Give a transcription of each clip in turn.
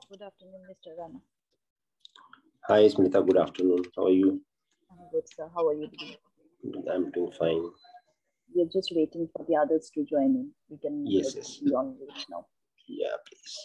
Good afternoon, Mr. Rana. Hi, Smita. Good afternoon. How are you? I'm good, sir. How are you doing? I'm doing fine. We are just waiting for the others to join in. We can Yes, yes. be on reach now. Yeah, please.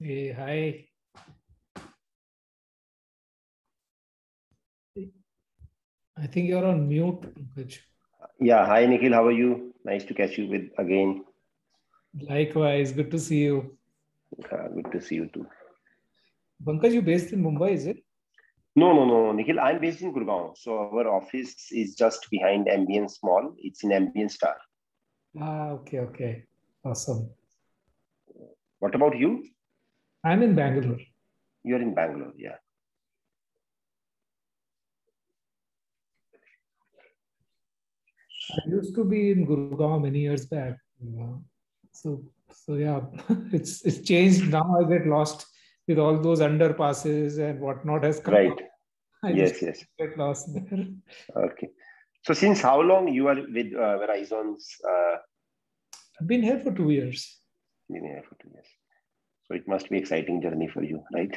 Hey, hi. I think you're on mute, Pankaj. Yeah, hi Nikhil, how are you? Nice to catch you with again. Likewise, good to see you. Good to see you too. Pankaj, you based in Mumbai, is it? No, Nikhil, I'm based in Gurgaon. So our office is just behind Ambience Mall. It's in Ambience Star. Okay. Awesome. What about you? I'm in Bangalore. You're in Bangalore, yeah. I used to be in Gurgaon many years back. So yeah, it's changed now. I get lost with all those underpasses and whatnot has come Right. up. I Yes. get lost there. Okay. So since how long you are with Verizon's? I've been here for 2 years. Been here for 2 years. So it must be exciting journey for you, right?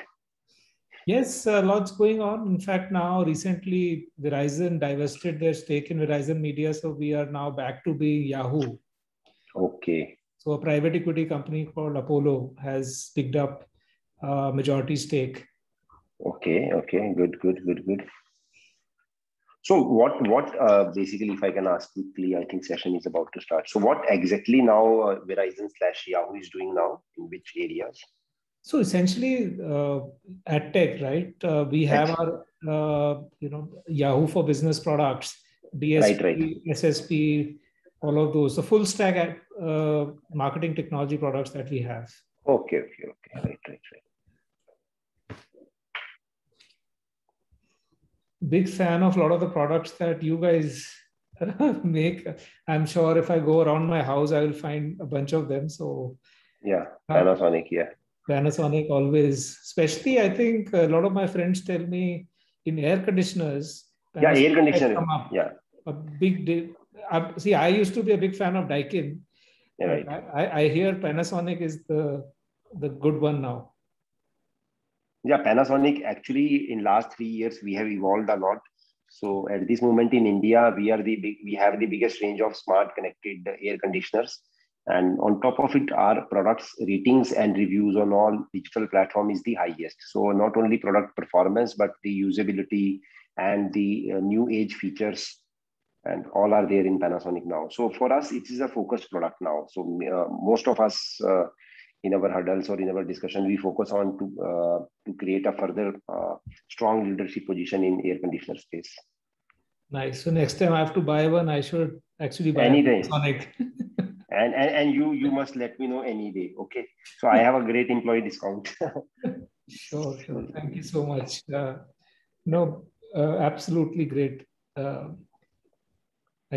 Yes, lots going on. In fact, now recently Verizon divested their stake in Verizon Media, so we are now back to being Yahoo. Okay. So a private equity company called Apollo has picked up a majority stake. Okay. Good. So what basically, if I can ask quickly, I think session is about to start. So what exactly now Verizon/Yahoo is doing now, in which areas? So essentially, at Tech, right? We have our Yahoo for Business products, DSP, Right. SSP, all of those. The full stack marketing technology products that we have. Okay. Right. Big fan of a lot of the products that you guys make. I'm sure if I go around my house, I will find a bunch of them. So Yeah, Panasonic, yeah. Panasonic always, especially I think a lot of my friends tell me in air conditioners, Yeah, air Panasonic has conditioner. come up Yeah. a big see, I used to be a big fan of Daikin, Right. I hear Panasonic is the good one now. Yeah, Panasonic actually in last 3 years we have evolved a lot. So at this moment in India, we have the biggest range of smart connected air conditioners. And on top of it, our products ratings and reviews on all digital platform is the highest. So not only product performance, but the usability and the new age features and all are there in Panasonic now. So for us, it is a focused product now. So most of us in our hurdles or in our discussion, we focus on to create a further strong leadership position in air conditioner space. Nice. So next time I have to buy one, I should actually buy Any a day. Panasonic. And you must let me know any day. Okay. So I have a great employee discount. Sure. Thank you so much. Absolutely great.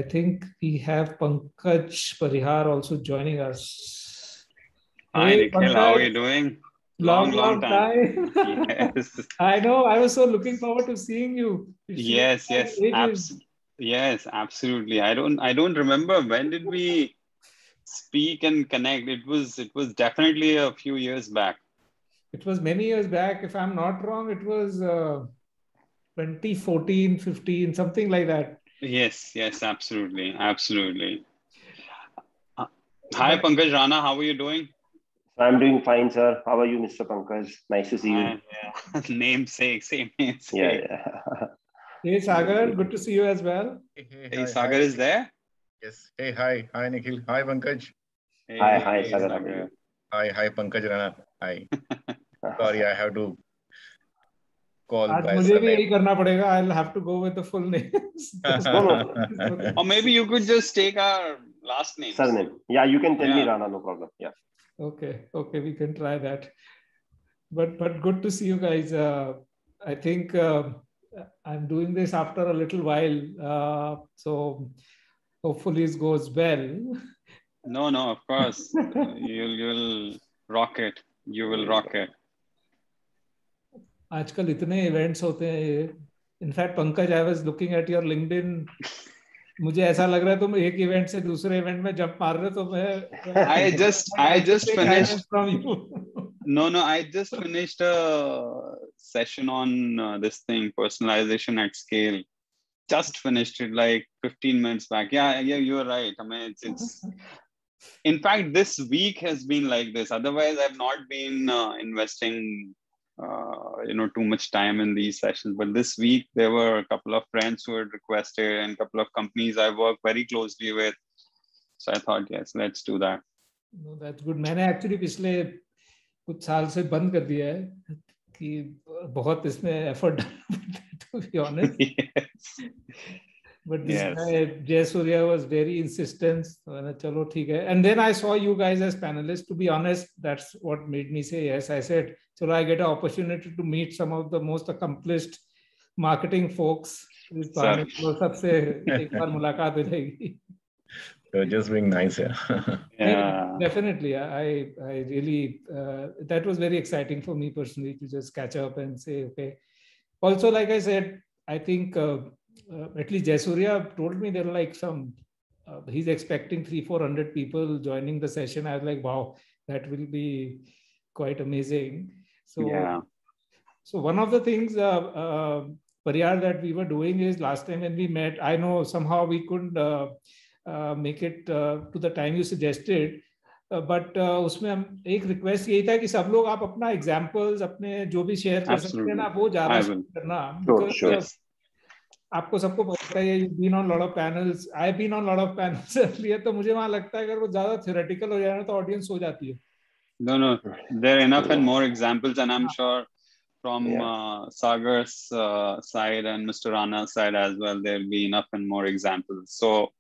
I think we have Pankaj Parihar also joining us. Hi, Hey, Nikhil. Pankaj. How are you doing? Long time. Yes. I know. I was so looking forward to seeing you. Yes. Yes, absolutely. I don't remember when did we speak and connect. It was definitely a few years back. It was many years back. If I'm not wrong, it was 2014, 15, something like that. Yes, absolutely. Hi, Pankaj Rana. How are you doing? I'm doing fine, sir. How are you, Mr. Pankaj? Nice to see you. Same namesake. Yeah. Hey, Sagar. Good to see you as well. Hey, Sagar is there? Yes. Hey, hi, Nikhil. Hi, Pankaj. Hey, Hi, Sagar. How are you? Hi, Pankaj Rana. Hi. Sorry, I have to call आज by मुझे भी surname. यही करना पड़ेगा. I'll have to go with the full names. No. Or maybe you could just take our last names. Surname. Yeah, you can tell me Rana, no problem. Yeah. Okay, we can try that. But good to see you guys. I think I'm doing this after a little while, so hopefully it goes well. No, of course. You'll rock it. You will rock it. आजकल इतने events होते हैं. In fact, Pankaj, I was looking at your LinkedIn. मुझे ऐसा लग रहा है तुम एक इवेंट से दूसरे इवेंट में जंप मार रहे हो तो मैं I just finished from you. No, I just finished a session on this thing, personalization at scale. Just finished it like 15 minutes back. Yeah, you're right. I mean, it's In fact, this week has been like this. Otherwise, I've not been investing, too much time in these sessions. But this week, there were a couple of friends who had requested, and a couple of companies I work very closely with. So I thought, yes, let's do that. No, that's good. मैंने actually पिछले कुछ साल से बंद कर दिया है कि बहुत इसमें effort डालना पड़ता है, to be honest. Yes. But this guy, Jay Surya, was very insistent. Chalo, theek hai. And then I saw you guys as panelists. To be honest, that's what made me say yes. I said, chalo, I get an opportunity to meet some of the most accomplished marketing folks. सबसे एक बार मुलाकात हो जाएगी. You're just being nice, yeah. Yeah. Definitely. I really, that was very exciting for me personally to just catch up and say, okay. Also, like I said, I think at least Jay Surya told me there were like he's expecting 300-400 people joining the session. I was like, wow, that will be quite amazing. So, yeah. So one of the things, Pariyar, that we were doing is last time when we met, I know somehow we couldn't make it to the time you suggested, but उसमें हम एक request यही था कि सब लोग आप अपना एग्जांपल्स अपने जो भी शेयर कर सकते हैं ना वो ज्यादा करना. Sure. आपको सबको पता है you've been on a lot of panels, I've been on a lot of panels earlier, तो मुझे वहाँ लगता है अगर वो ज्यादा theoretical हो जाए ना तो audience हो जाती है. No, there are enough and more examples, and I'm sure from Sagar's side and Mr. Rana's side as well, there'll be enough and more examples. So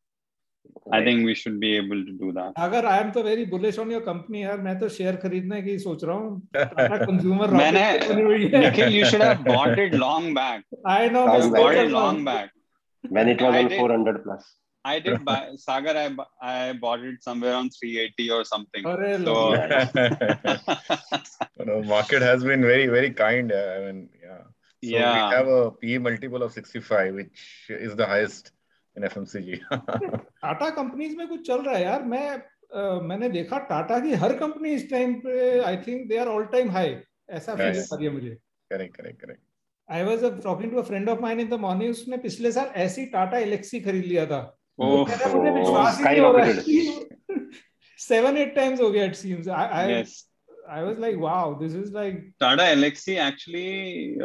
I think we should be able to do that. Agar I am तो very bullish on your company यार, मैं तो share खरीदने की सोच रहा हूँ. Tata consumer Nikhil, you should have bought it long back. I know. Bought it long back. When it was on 400 plus. I did buy Sagar. I bought it somewhere on 380 or something. So market has been very, very kind. I mean, yeah. So we have a PE multiple of 65, which is the highest in FMCG. Tata companies में कुछ चल रहा है यार. मैंने देखा टाटा की हर company इस टाइम पे I think they are all time high. ऐसा फील आ रही है मुझे. Correct. I was talking to a friend of mine in the morning. उसने पिछले साल ऐसी टाटा एलेक्सी खरीद लिया था. मुझे विश्वास ही नहीं हो रहा है. 7-8 times हो गया it seems. I was like, wow, this is like Tata Elxsi actually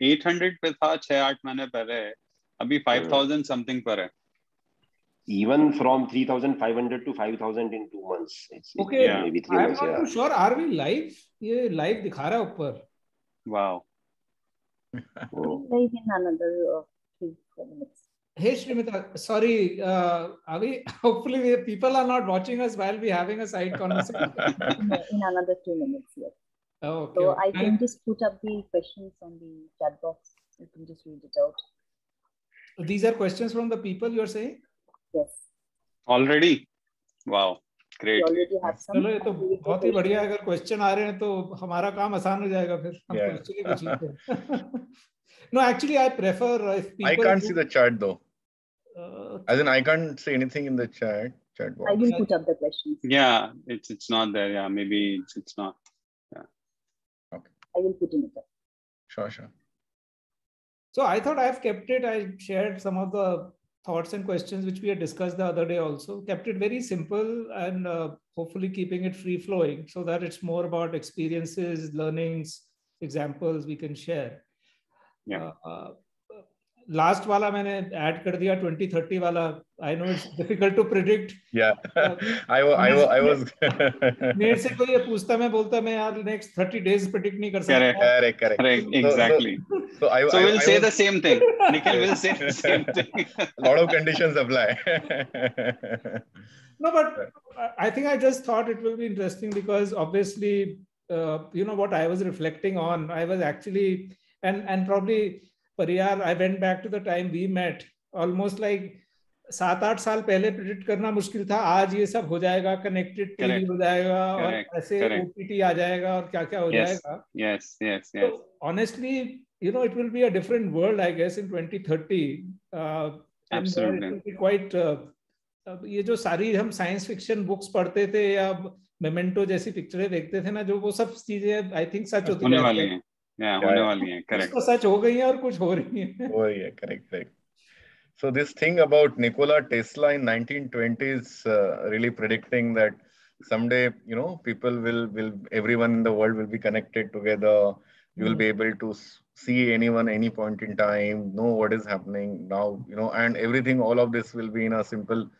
800 पे था 6-8 महीने पहले. अभी 5,000 something पर है. Even from 3,500 to 5,000 in 2 months. It's okay. Maybe 3 I'm months. not too sure. Are we live? ये live दिखा रहा है ऊपर. Wow. Live in another 3-4 minutes. Hey Shrimita, sorry. Hopefully people are not watching us while we're having a side conversation. In another 2 minutes, yes. Oh, okay. So I can just put up the questions on the chat box. You can just read it out. These are questions from the people you're saying? Yes. Already? Wow. Great. We already have some. चलो ये तो बहुत ही बढ़िया. अगर question आ रहे हैं तो हमारा काम आसान हो जाएगा फिर. हम क्वेश्चन ही पूछ लेते हैं. No, actually I prefer if people. I can't see the chat though. As in I can't see anything in the chat box. I will put up the questions. Yeah, it's not there. Yeah, maybe it's not. Yeah. Okay. I will put in it up. Sure. So I thought I've kept it. I shared some of the thoughts and questions which we had discussed the other day also. Kept it very simple and hopefully keeping it free flowing so that it's more about experiences, learnings, examples we can share. Yeah. Last वाला मैंने add कर दिया 2030 वाला. I know it's difficult to predict. Yeah. I was मेरे से कोई ये पूछता मैं बोलता मैं यार next 30 days predict नहीं कर सकता. Correct. Exactly. So we'll say the same thing. Nikhil will say the same thing. A lot of conditions apply. No, but I think I just thought it will be interesting because obviously, what I was reflecting on, I was actually, and probably Pariyar, I went back to the time we met, almost like 7-8 साल पहले predict करना मुश्किल था. आज ये सब हो जाएगा, कनेक्टेड टीवी हो जाएगा और ऐसे ओटीटी आ जाएगा और क्या क्या हो जाएगा. Yes. So honestly, it will be a different world, I guess, in 2030. Absolutely. It will be quite. ये जो सारी हम साइंस फिक्शन बुक्स पढ़ते थे या मेमेंटो जैसी पिक्चरें देखते थे ना, जो वो सब चीजें आई थिंक सच होती होने वाली हैं. होने वाली हैं. करेक्ट. सच हो गई है और कुछ हो रही है. Correct. So this thing about Nikola Tesla in 1920s really predicting that someday, people everyone in the world will be connected together. You will be able to see anyone any point in time, know what is happening now, and everything, all of this will be in a simple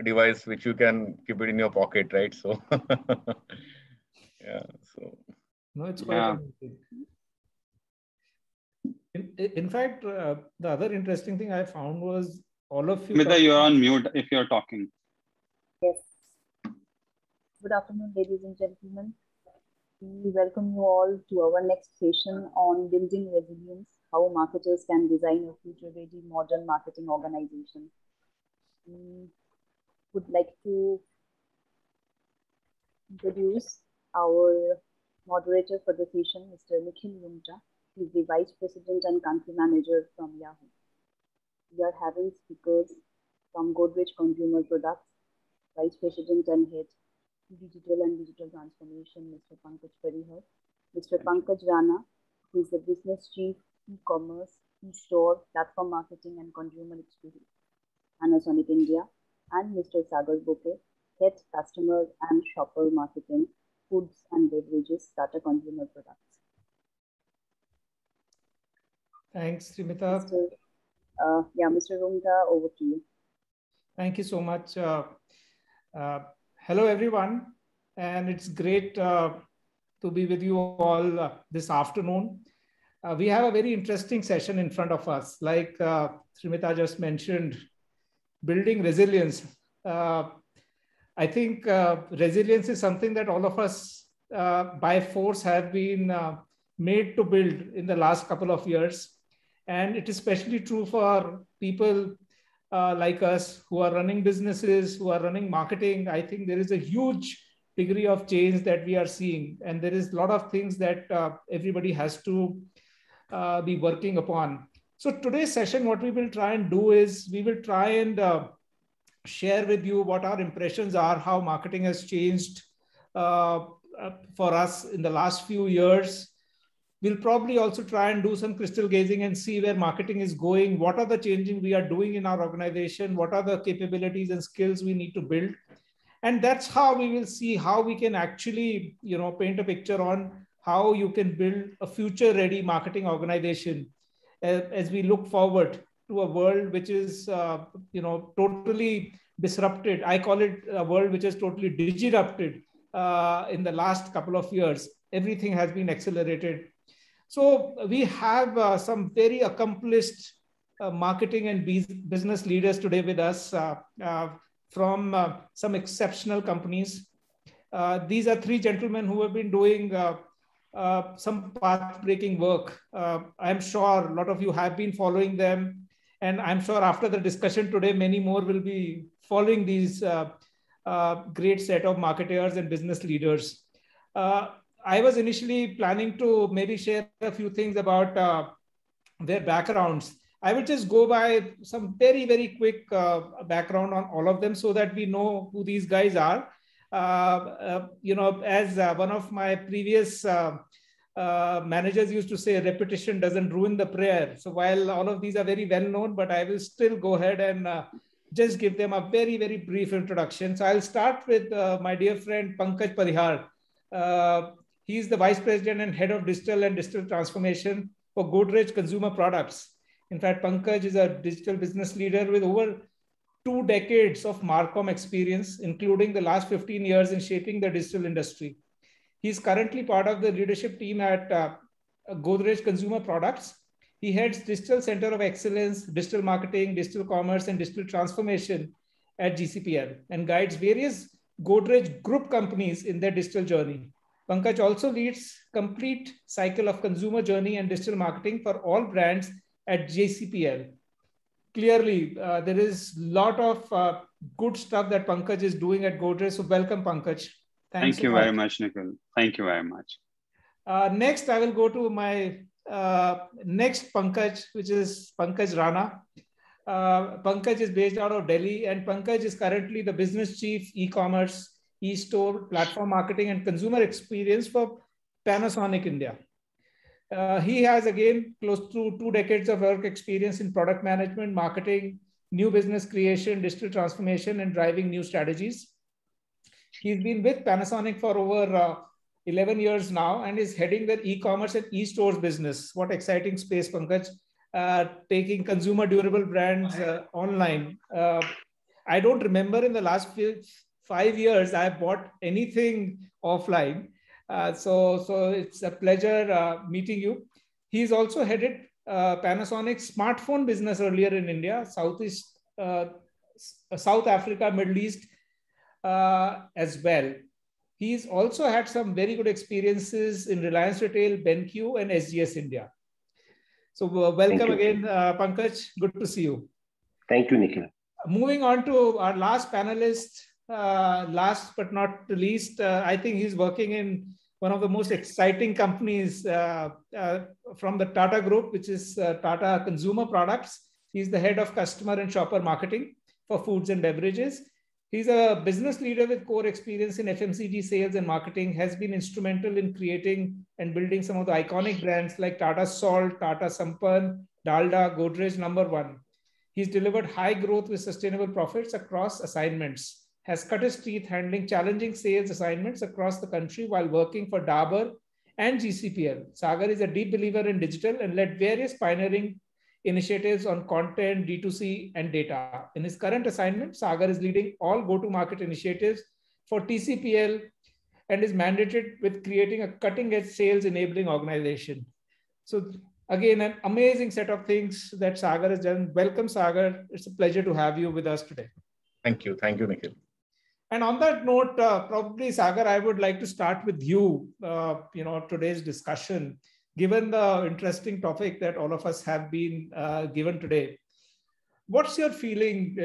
device which you can keep it in your pocket, right? So, yeah. So, no, it's quite amazing. In fact, the other interesting thing I found was all of you. Smita, you're on mute if you're talking. Yes. Good afternoon, ladies and gentlemen. We welcome you all to our next session on building resilience, how marketers can design a future-ready modern marketing organization. We would like to introduce our moderator for the session, Mr. Nikhil Rungta. He's the Vice President and Country Manager from Yahoo. We are having speakers from Godrej Consumer Products, Vice President and Head Digital and Digital Transformation, Mr. Pankaj Parihar. Mr. Pankaj Rana, who is the Business Chief, E-Commerce, E-Store, Platform Marketing and Consumer Experience, Panasonic India. And Mr. Sagar Bouquet, Head Customer and Shopper Marketing, Foods and Beverages, Tata Consumer Products. Thanks, Srimita. Mr. Rungta, over to you. Thank you so much. Hello, everyone. And it's great to be with you all this afternoon. We have a very interesting session in front of us. Like Srimita just mentioned, building resilience. I think resilience is something that all of us by force have been made to build in the last couple of years. And it is especially true for people like us who are running businesses, who are running marketing. I think there is a huge degree of change that we are seeing. And there is a lot of things that everybody has to be working upon. So today's session, what we will try and do is we will try and share with you what our impressions are, how marketing has changed for us in the last few years. We'll probably also try and do some crystal gazing and see where marketing is going. What are the changes we are doing in our organization? What are the capabilities and skills we need to build? And that's how we will see how we can actually, paint a picture on how you can build a future-ready marketing organization as we look forward to a world which is, totally disrupted. I call it a world which is totally digirupted in the last couple of years. Everything has been accelerated. So we have some very accomplished marketing and business leaders today with us from some exceptional companies. These are three gentlemen who have been doing some path-breaking work. I'm sure a lot of you have been following them. And I'm sure after the discussion today, many more will be following these great set of marketers and business leaders. I was initially planning to maybe share a few things about their backgrounds. I will just go by some very, very quick background on all of them so that we know who these guys are. As one of my previous managers used to say, repetition doesn't ruin the prayer. So while all of these are very well known, but I will still go ahead and just give them a very, very brief introduction. So I'll start with my dear friend Pankaj Parihar. He's the Vice President and Head of Digital and Digital Transformation for Godrej Consumer Products. In fact, Pankaj is a digital business leader with over 2 decades of Marcom experience, including the last 15 years in shaping the digital industry. He's currently part of the leadership team at Godrej Consumer Products. He heads Digital Center of Excellence, Digital Marketing, Digital Commerce, and Digital Transformation at GCPL and guides various Godrej Group companies in their digital journey. Pankaj also leads complete cycle of consumer journey and digital marketing for all brands at GCPL. Clearly, there is a lot of good stuff that Pankaj is doing at Godrej. So welcome, Pankaj. Thank you very much, Nikhil. Thank you very much. Next, I will go to my next Pankaj, which is Pankaj Rana. Pankaj is based out of Delhi, and Pankaj is currently the Business Chief, E-Commerce, E-Store, Platform Marketing, and Consumer Experience for Panasonic India. He has, again, close to 2 decades of work experience in product management, marketing, new business creation, digital transformation, and driving new strategies. He's been with Panasonic for over 11 years now and is heading their e-commerce and e-stores business. What exciting space, Pankaj, taking consumer durable brands online. I don't remember in the last 5 years I bought anything offline. So it's a pleasure meeting you. He's also headed Panasonic's smartphone business earlier in India, South Africa, Middle East as well. He's also had some very good experiences in Reliance Retail, BenQ, and SGS India. So welcome again, Pankaj. Good to see you. Thank you, Nikhil. Moving on to our last panelist, last but not least, I think he's working in one of the most exciting companies from the Tata Group, which is Tata Consumer Products. He's the head of customer and shopper marketing for foods and beverages. He's a business leader with core experience in FMCG sales and marketing, has been instrumental in creating and building some of the iconic brands like Tata Salt, Tata Sampann, Dalda, Godrej #1. He's delivered high growth with sustainable profits across assignments, has cut his teeth handling challenging sales assignments across the country while working for Dabur and GCPL. Sagar is a deep believer in digital and led various pioneering initiatives on content, D2C, and data. In his current assignment, Sagar is leading all go-to-market initiatives for TCPL and is mandated with creating a cutting-edge sales enabling organization. So again, an amazing set of things that Sagar has done. Welcome, Sagar. It's a pleasure to have you with us today. Thank you. Thank you, Nikhil. And on that note, probably, Sagar, I would like to start with you, today's discussion, given the interesting topic that all of us have been given today. What's your feeling,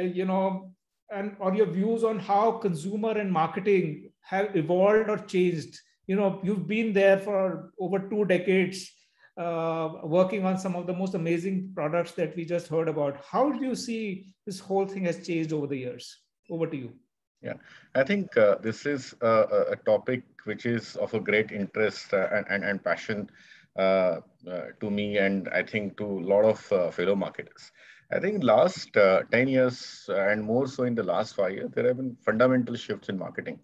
or your views on how consumer and marketing have evolved or changed? You've been there for over 2 decades, working on some of the most amazing products that we just heard about. How do you see this whole thing has changed over the years? Over to you. Yeah, I think this is a topic which is of a great interest and passion to me, and I think to a lot of fellow marketers. I think last 10 years and more so in the last 5 years, there have been fundamental shifts in marketing.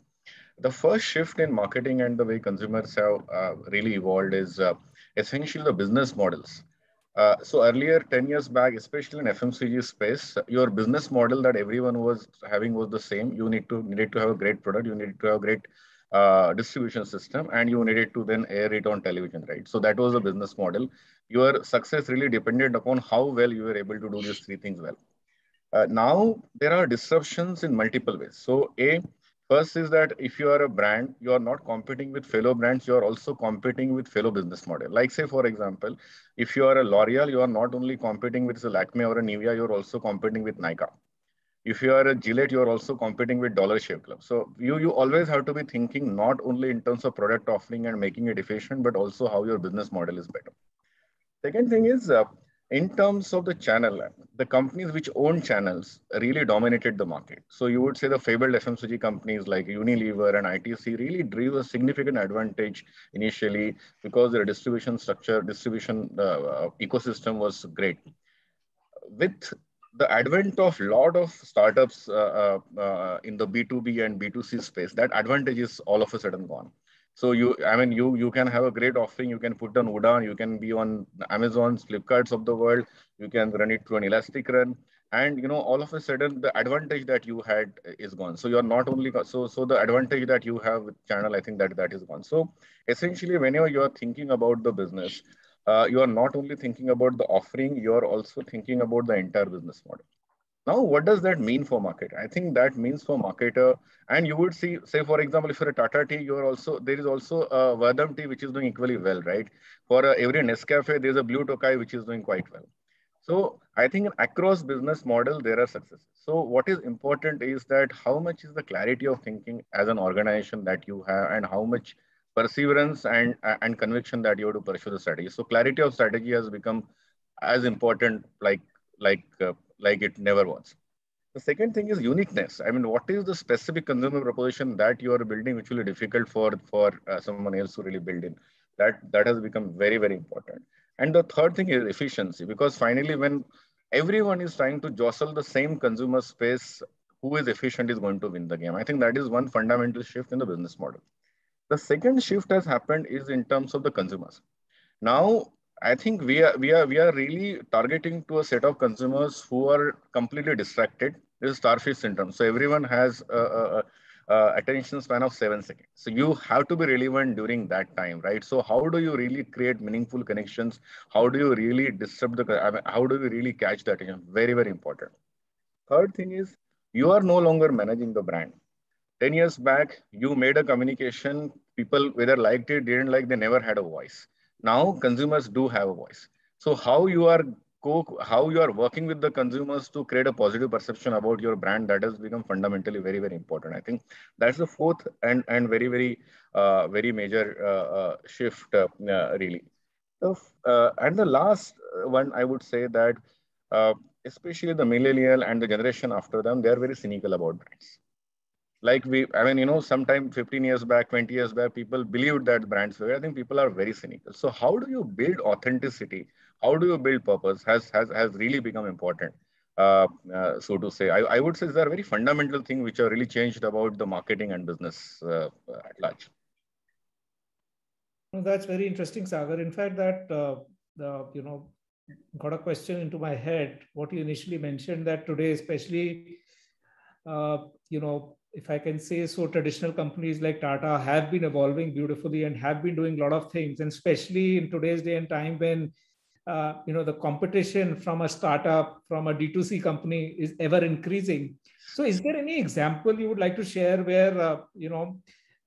The first shift in marketing and the way consumers have really evolved is essentially the business models. So earlier, 10 years back, especially in FMCG space, your business model that everyone was having was the same. You needed to have a great product, you needed to have a great distribution system, and you needed to then air it on television, right? So that was the business model. Your success really depended upon how well you were able to do these 3 things well. Now, there are disruptions in multiple ways. So first is that if you are a brand, you are not competing with fellow brands, you are also competing with fellow business model. Like say, for example, if you are a L'Oreal, you are not only competing with a Lakme or a Nivea, you are also competing with Nykaa. If you are a Gillette, you are also competing with Dollar Shave Club. So you always have to be thinking not only in terms of product offering and making it efficient, but also how your business model is better. Second thing is, in terms of the channel, the companies which own channels really dominated the market. So you would say the fabled FMCG companies like Unilever and ITC really drew a significant advantage initially because their distribution structure, ecosystem was great. With the advent of a lot of startups in the B2B and B2C space, that advantage is all of a sudden gone. So you can have a great offering. You can put on Udaan, you can be on Amazon's, Flipkart's of the world. You can run it through an elastic run, and all of a sudden the advantage that you had is gone. So you're not only so the advantage that you have with channel, I think that is gone. So essentially, whenever you are thinking about the business, you are not only thinking about the offering, you are also thinking about the entire business model. Now, what does that mean for market? I think that means for marketer, and you would say, for example, if you're a Tata Tea, there is also a Vadam Tea which is doing equally well, right? For every Nescafe, there's a Blue Tokai which is doing quite well. So I think across business model, there are successes. So what is important is that how much is the clarity of thinking as an organization that you have, and how much perseverance and conviction that you have to pursue the strategy. So clarity of strategy has become as important like it never was. The second thing is uniqueness. I mean, what is the specific consumer proposition that you are building, which will be difficult for someone else to really build in? That has become very, very important. And the third thing is efficiency, because finally, when everyone is trying to jostle the same consumer space, who is efficient is going to win the game. I think that is one fundamental shift in the business model. The second shift has happened is in terms of the consumers. Now, I think we are really targeting to a set of consumers who are completely distracted. This is starfish syndrome. So everyone has a attention span of 7 seconds. So you have to be relevant during that time, right? So how do you really create meaningful connections? How do you really disrupt how do you really catch the attention? Very, very important. Third thing is you are no longer managing the brand. 10 years back, you made a communication, people whether liked it, didn't like, they never had a voice. Now consumers do have a voice. So how you are working with the consumers to create a positive perception about your brand, that has become fundamentally very, very important. I think that's the fourth and very, very major shift really. So, and the last one, I would say that uh, especially the millennial and the generation after them, they are very cynical about brands. Like sometime 15 years back, 20 years back, people believed that brands were. I think people are very cynical. So how do you build authenticity? How do you build purpose? Has really become important. So to say, I would say these are very fundamental things which are really changed about the marketing and business at large. No, that's very interesting, Sagar. In fact, that got a question into my head. What you initially mentioned, that today, especially, if I can say so, traditional companies like Tata have been evolving beautifully and have been doing a lot of things, and especially in today's day and time when the competition from a startup, from a D2C company is ever increasing. So is there any example you would like to share where you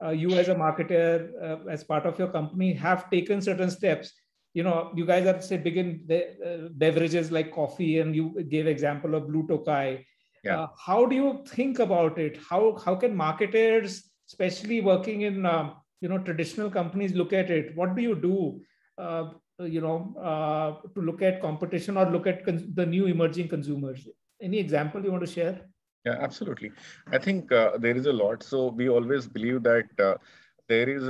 as a marketer, as part of your company, have taken certain steps? You guys are, say, big in beverages like coffee, and you gave example of Blue Tokai. Yeah. How do you think about it? How can marketers, especially working in traditional companies, look at it? What do you do to look at competition or look at the new emerging consumers? Any example you want to share? Yeah, absolutely. I think there is a lot. So we always believe that there is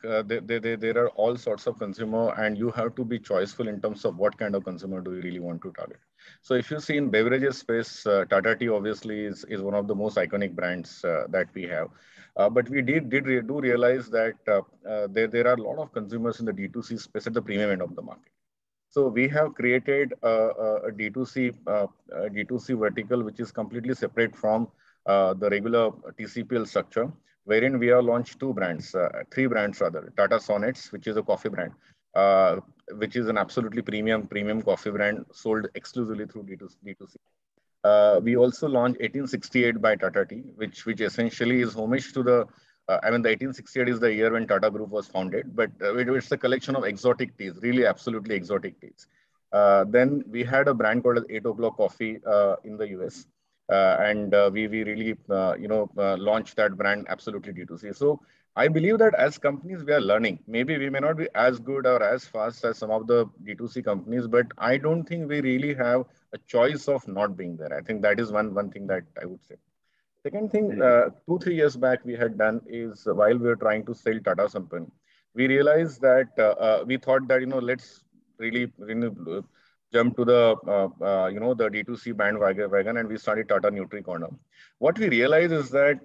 there are all sorts of consumer, and you have to be choiceful in terms of what kind of consumer do you really want to target. So if you see in beverages space, Tata Tea obviously is one of the most iconic brands that we have. But we do realize that there are a lot of consumers in the D2C space at the premium end of the market. So we have created a D2C vertical, which is completely separate from the regular TCPL structure, wherein we have launched three brands rather. Tata Sonnets, which is a coffee brand, which is an absolutely premium coffee brand sold exclusively through D2C. We also launched 1868 by Tata Tea, which essentially is homage to the the 1868 is the year when Tata Group was founded, but it's a collection of exotic teas, really absolutely exotic teas. Then we had a brand called 8 O'Clock Coffee in the US. And we really, launched that brand absolutely D2C. So I believe that as companies, we are learning. Maybe we may not be as good or as fast as some of the D2C companies, but I don't think we really have a choice of not being there. I think that is one thing that I would say. Second thing, 2-3 years back we had done is while we were trying to sell Tata Sampann, we realized that we thought that let's really jump to the the D2C bandwagon, and we started Tata Nutri Corner. What we realized is that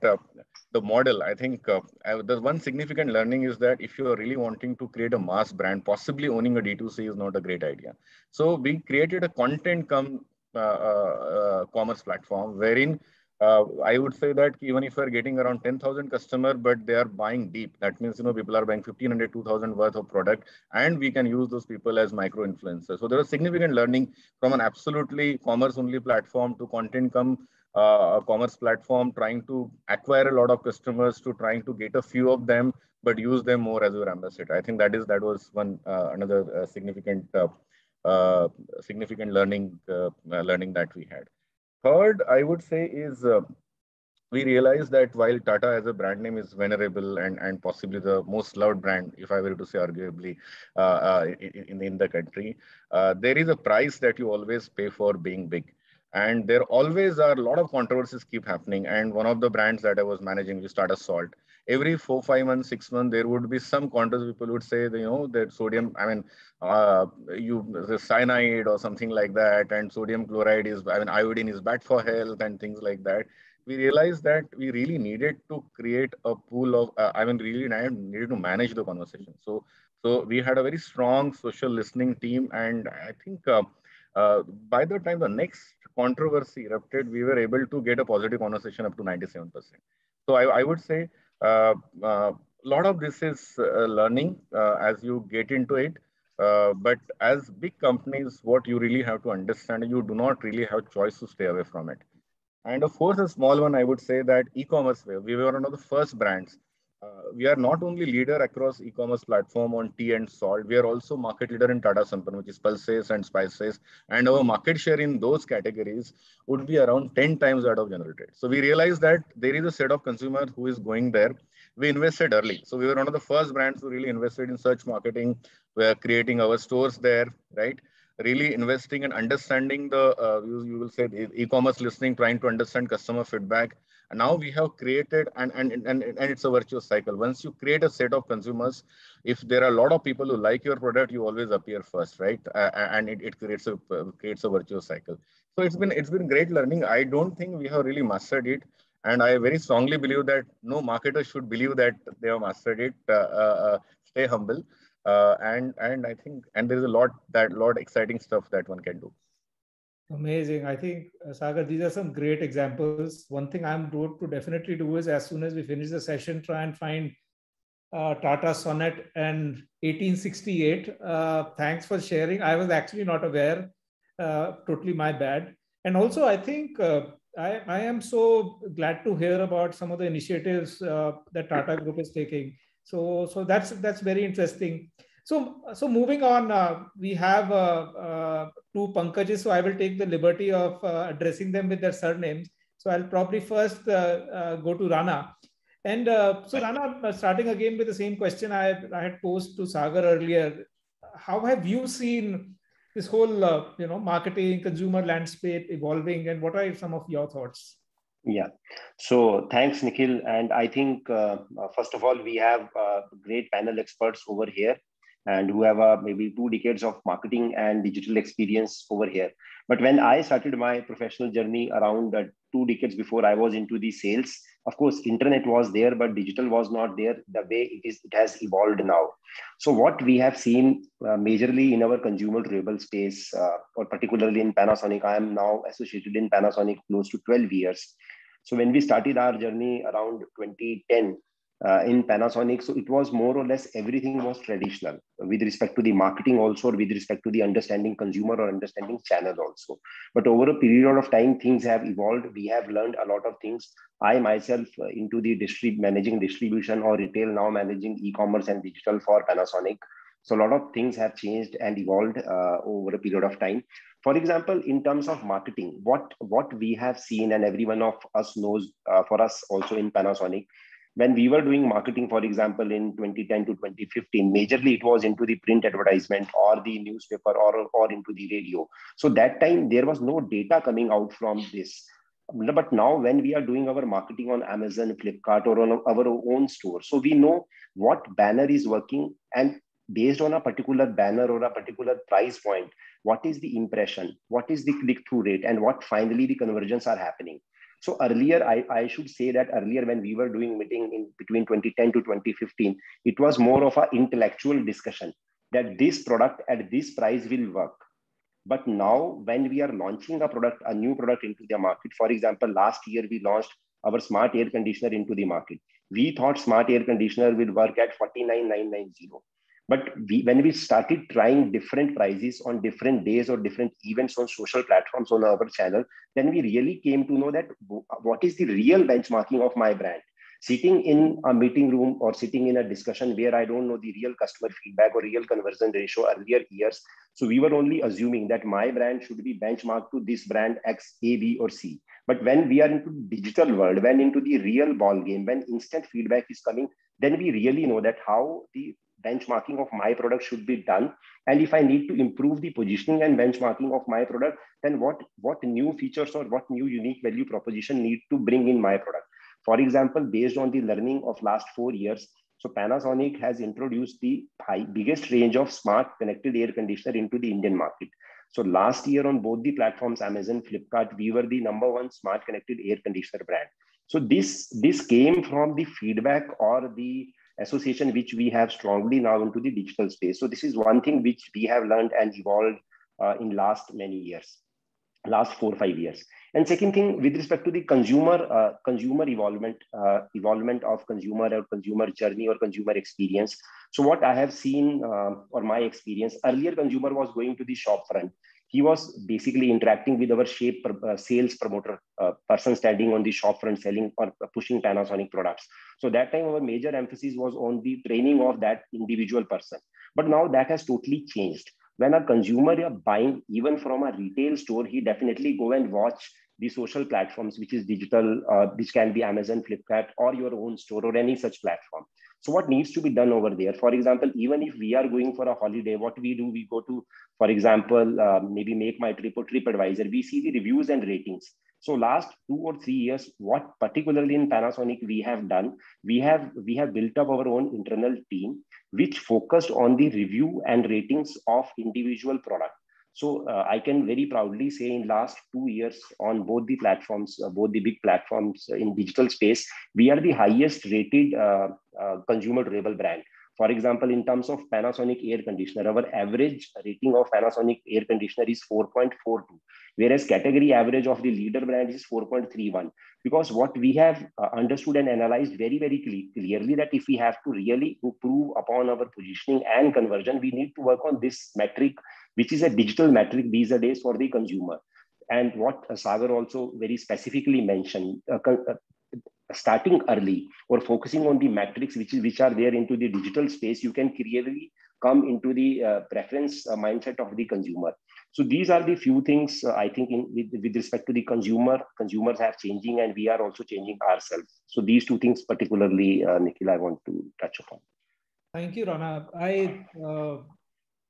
the model, I think the one significant learning is that if you are really wanting to create a mass brand, possibly owning a D2C is not a great idea. So we created a content commerce platform wherein I would say that even if we're getting around 10,000 customers, but they are buying deep, that means, people are buying 1,500, 2,000 worth of product, and we can use those people as micro influencers. So there is significant learning from an absolutely commerce only platform to content commerce platform, trying to acquire a lot of customers to trying to get a few of them, but use them more as your ambassador. I think that was one another significant learning that we had. Third, I would say is we realized that while Tata as a brand name is venerable and possibly the most loved brand, if I were to say arguably, in the country, there is a price that you always pay for being big. And there always are a lot of controversies keep happening. And one of the brands that I was managing, which Tata Salt, every 4, 5 months, 6 months, there would be some controversy. People would say, that sodium, the cyanide or something like that, and sodium chloride is, iodine is bad for health and things like that. We realized that we really needed to create a pool of, really needed to manage the conversation. So we had a very strong social listening team, and I think by the time the next controversy erupted, we were able to get a positive conversation up to 97%. So I would say a lot of this is learning as you get into it. But as big companies, what you really have to understand, you do not really have choice to stay away from it. And of course, a small one, I would say that e-commerce wave, we were one of the first brands. We are not only leader across e-commerce platform on tea and salt, we are also market leader in Tata Sampann, which is pulses and spices. And our market share in those categories would be around 10 times that of general trade. So we realized that there is a set of consumers who is going there. We invested early. So we were one of the first brands who really invested in search marketing. We are creating our stores there, right? Really investing and understanding the, you will say, the e-commerce listening, trying to understand customer feedback. And now we have created, and it's a virtuous cycle. Once you create a set of consumers, if there are a lot of people who like your product, you always appear first, right? And it creates a virtuous cycle. So it's been great learning. I don't think we have really mastered it. And I very strongly believe that no marketer should believe that they have mastered it. Stay humble. And I think, and there's a lot exciting stuff that one can do. Amazing. I think, Sagar, these are some great examples. One thing I'm going to definitely do is, as soon as we finish the session, try and find Tata Sonnet and 1868. Thanks for sharing. I was actually not aware. Totally my bad. And also, I think I am so glad to hear about some of the initiatives that Tata Group is taking. So that's very interesting. So moving on, we have two Pankajas, so I will take the liberty of addressing them with their surnames. So I'll probably first go to Rana. And so Rana, starting again with the same question I had posed to Sagar earlier, how have you seen this whole marketing, consumer landscape evolving, and what are some of your thoughts? Yeah. So thanks, Nikhil. And I think, first of all, we have great panel experts over here and who have maybe 2 decades of marketing and digital experience over here. But when I started my professional journey around 2 decades before, I was into the sales. Of course, internet was there, but digital was not there the way it has evolved now. So what we have seen majorly in our consumer durable space, or particularly in Panasonic, I am now associated in Panasonic close to 12 years. So when we started our journey around 2010 in Panasonic, so it was more or less everything was traditional with respect to the marketing also, or with respect to the understanding consumer or understanding channel also. But over a period of time, things have evolved. We have learned a lot of things. I myself into the managing distribution or retail, now managing e-commerce and digital for Panasonic. So a lot of things have changed and evolved over a period of time. For example, in terms of marketing, what we have seen, and every one of us knows, for us also in Panasonic, when we were doing marketing, for example, in 2010 to 2015, majorly it was into the print advertisement or the newspaper or into the radio. So that time there was no data coming out from this. But now when we are doing our marketing on Amazon, Flipkart, or on our own store, so we know what banner is working, and based on a particular banner or a particular price point, what is the impression, what is the click-through rate, and what finally the conversions are happening. So earlier, I should say that earlier when we were doing meeting in between 2010 to 2015, it was more of an intellectual discussion that this product at this price will work. But now when we are launching a new product into the market, for example, last year we launched our smart air conditioner into the market. We thought smart air conditioner will work at 49,990. But when we started trying different prices on different days or different events on social platforms on our channel, then we really came to know that what is the real benchmarking of my brand. Sitting in a meeting room or sitting in a discussion where I don't know the real customer feedback or real conversion ratio earlier years. So we were only assuming that my brand should be benchmarked to this brand X, A, B, or C. But when we are into digital world, when into the real ball game, when instant feedback is coming, then we really know that how the benchmarking of my product should be done. And if I need to improve the positioning and benchmarking of my product, then what new features or what new unique value proposition need to bring in my product. For example, based on the learning of last 4 years, so Panasonic has introduced the biggest range of smart connected air conditioner into the Indian market. So last year on both the platforms, Amazon, Flipkart, we were the #1 smart connected air conditioner brand. So this came from the feedback or the association which we have strongly now into the digital space. So this is one thing which we have learned and evolved in last many years, last 4 or 5 years. And second thing, with respect to the consumer evolvement of consumer or consumer journey or consumer experience. So what I have seen or my experience, earlier consumer was going to the shop front. He was basically interacting with our sales promoter, person standing on the shop front selling or pushing Panasonic products. So that time our major emphasis was on the training of that individual person. But now that has totally changed. When a consumer is buying even from a retail store, he definitely go and watch the social platforms, which is digital, which can be Amazon, Flipkart, or your own store or any such platform. So what needs to be done over there? For example, even if we are going for a holiday, what we do, we go to, for example, maybe Make My Trip or TripAdvisor. We see the reviews and ratings. So last 2 or 3 years, what particularly in Panasonic we have done, we have built up our own internal team, which focused on the review and ratings of individual product. So I can very proudly say in last 2 years on both the platforms, both the big platforms in digital space, we are the highest rated consumer durable brand. For example, in terms of Panasonic air conditioner, our average rating of Panasonic air conditioner is 4.42, whereas category average of the leader brand is 4.31. Because what we have understood and analyzed very, very clearly that if we have to really improve upon our positioning and conversion, we need to work on this metric, which is a digital metric these days for the consumer. And what Sagar also very specifically mentioned, starting early or focusing on the metrics which are there into the digital space, you can clearly come into the preference mindset of the consumer. So these are the few things I think with respect to the consumers have changing, and we are also changing ourselves. So these two things particularly, Nikhil, I want to touch upon. Thank you, Rana.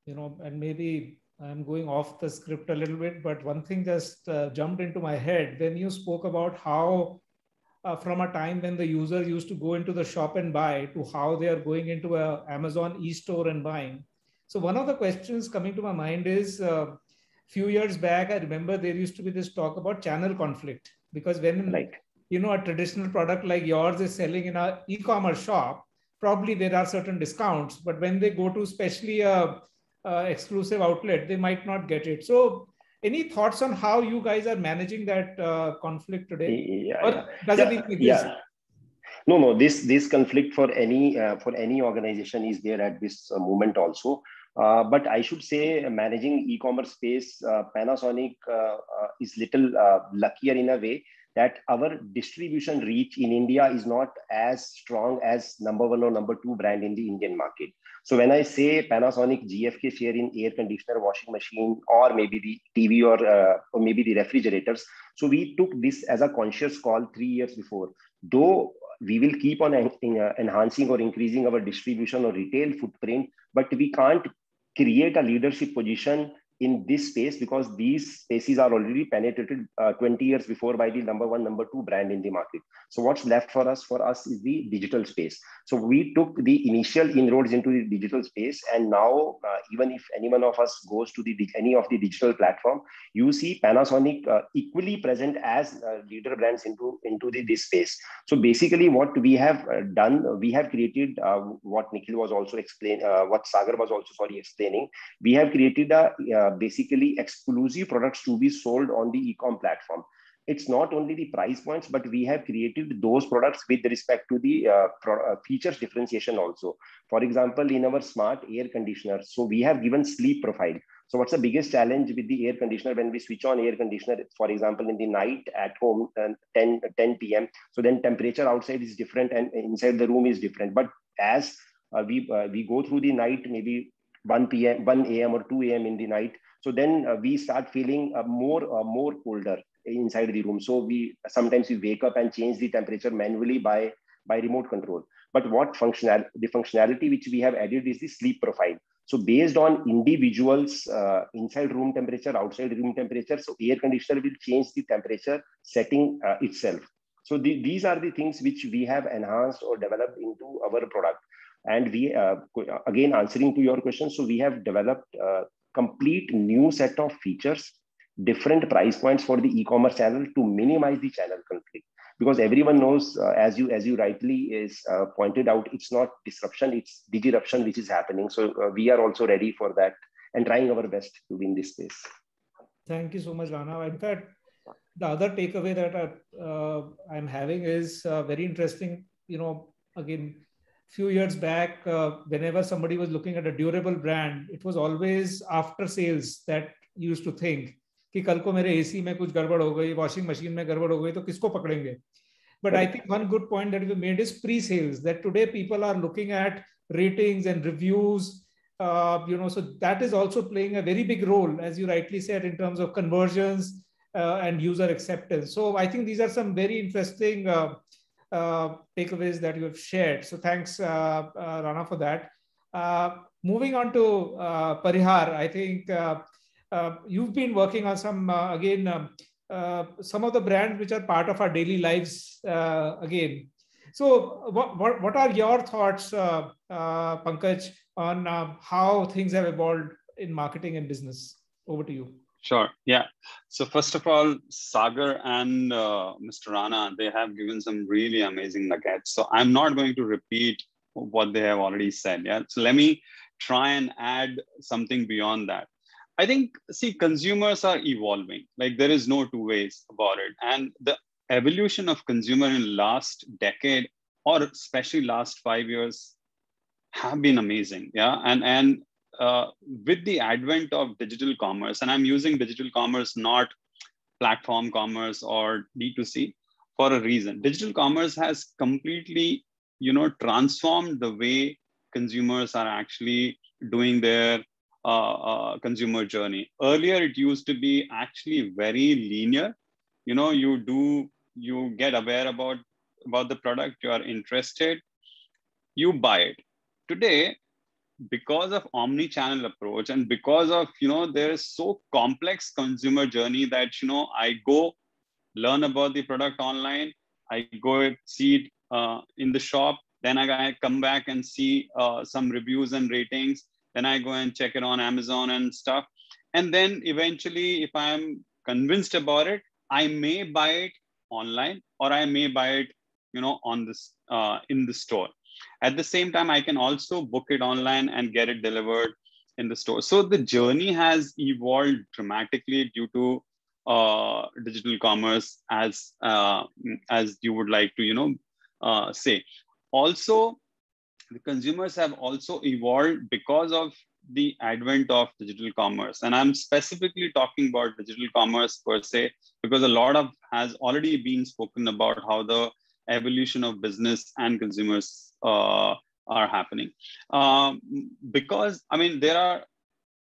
And maybe I'm going off the script a little bit, but one thing just jumped into my head when you spoke about how from a time when the user used to go into the shop and buy to how they are going into a Amazon e-store and buying. So one of the questions coming to my mind is, few years back, I remember there used to be this talk about channel conflict, because when a traditional product like yours is selling in an e-commerce shop, probably there are certain discounts, but when they go to especially a exclusive outlet, they might not get it. So any thoughts on how you guys are managing that conflict today? Does it even exist? No. This conflict for any organization is there at this moment also. But I should say, managing e-commerce space, Panasonic is little luckier in a way that our distribution reach in India is not as strong as #1 or #2 brand in the Indian market. So when I say Panasonic GFK share in air conditioner, washing machine, or maybe the TV or maybe the refrigerators, so we took this as a conscious call 3 years before. Though we will keep on enhancing or increasing our distribution or retail footprint, but we can't create a leadership position in this space because these spaces are already penetrated 20 years before by the #1, #2 brand in the market. So what's left for us is the digital space. So we took the initial inroads into the digital space, and now even if any one of us goes to any of the digital platform, you see Panasonic equally present as leader brands into this space. So basically what we have done, we have created what Nikhil was also explaining, what Sagar was also explaining. We have created a basically exclusive products to be sold on the e-com platform. It's not only the price points, but we have created those products with respect to the features differentiation also. For example, in our smart air conditioner, so we have given sleep profile. So what's the biggest challenge with the air conditioner when we switch on air conditioner, for example, in the night at home, 10 p.m. So then temperature outside is different and inside the room is different. But as we go through the night, maybe 1 a.m. or 2 a.m. in the night. So then we start feeling more colder inside the room. So sometimes we wake up and change the temperature manually by remote control. But the functionality which we have added is the sleep profile. So based on individuals inside room temperature, outside room temperature, so air conditioner will change the temperature setting itself. So these are the things which we have enhanced or developed into our product. And we, again, answering to your question, so we have developed a complete new set of features, different price points for the e-commerce channel to minimize the channel conflict. Because everyone knows, as you rightly is pointed out, it's not disruption, it's disruption which is happening. So we are also ready for that and trying our best to win this space. Thank you so much, Rana. In fact, the other takeaway that I'm having is very interesting. You know, again, few years back, whenever somebody was looking at a durable brand, it was always after sales that you used to think कि कल को मेरे AC में कुछ गड़बड़ हो गई, washing machine में गड़बड़ हो गई, तो किसको पकड़ेंगे? But I think one good point that we made is pre-sales, that today people are looking at ratings and reviews, you know, so that is also playing a very big role, as you rightly said, in terms of conversions and user acceptance. So I think these are some very interesting takeaways that you have shared. So thanks, Rana, for that. Moving on to Parihar, I think you've been working on some, some of the brands which are part of our daily lives again. So what are your thoughts, Pankaj, on how things have evolved in marketing and business? Over to you. Sure. Yeah. So first of all, Sagar and Mr. Rana, they have given some really amazing nuggets. So I'm not going to repeat what they have already said. Yeah. So let me try and add something beyond that. I think, see, consumers are evolving. Like there is no two ways about it. And the evolution of consumer in last decade, or especially last 5 years, have been amazing. Yeah. And with the advent of digital commerce, and I'm using digital commerce, not platform commerce or D2C, for a reason. Digital commerce has completely, you know, transformed the way consumers are actually doing their consumer journey. Earlier, it used to be actually very linear. You know, you get aware about the product, you are interested, you buy it. Today, because of omni-channel approach and because of, you know, there is so complex consumer journey that, you know, I go learn about the product online, I go see it in the shop, then I come back and see some reviews and ratings, then I go and check it on Amazon and stuff. And then eventually, if I'm convinced about it, I may buy it online, or I may buy it, you know, on this in the store. At the same time, I can also book it online and get it delivered in the store. So the journey has evolved dramatically due to digital commerce, as you would like to, you know, say. Also, the consumers have also evolved because of the advent of digital commerce. And I'm specifically talking about digital commerce per se, because a lot of has already been spoken about how the evolution of business and consumers are happening. Because, I mean,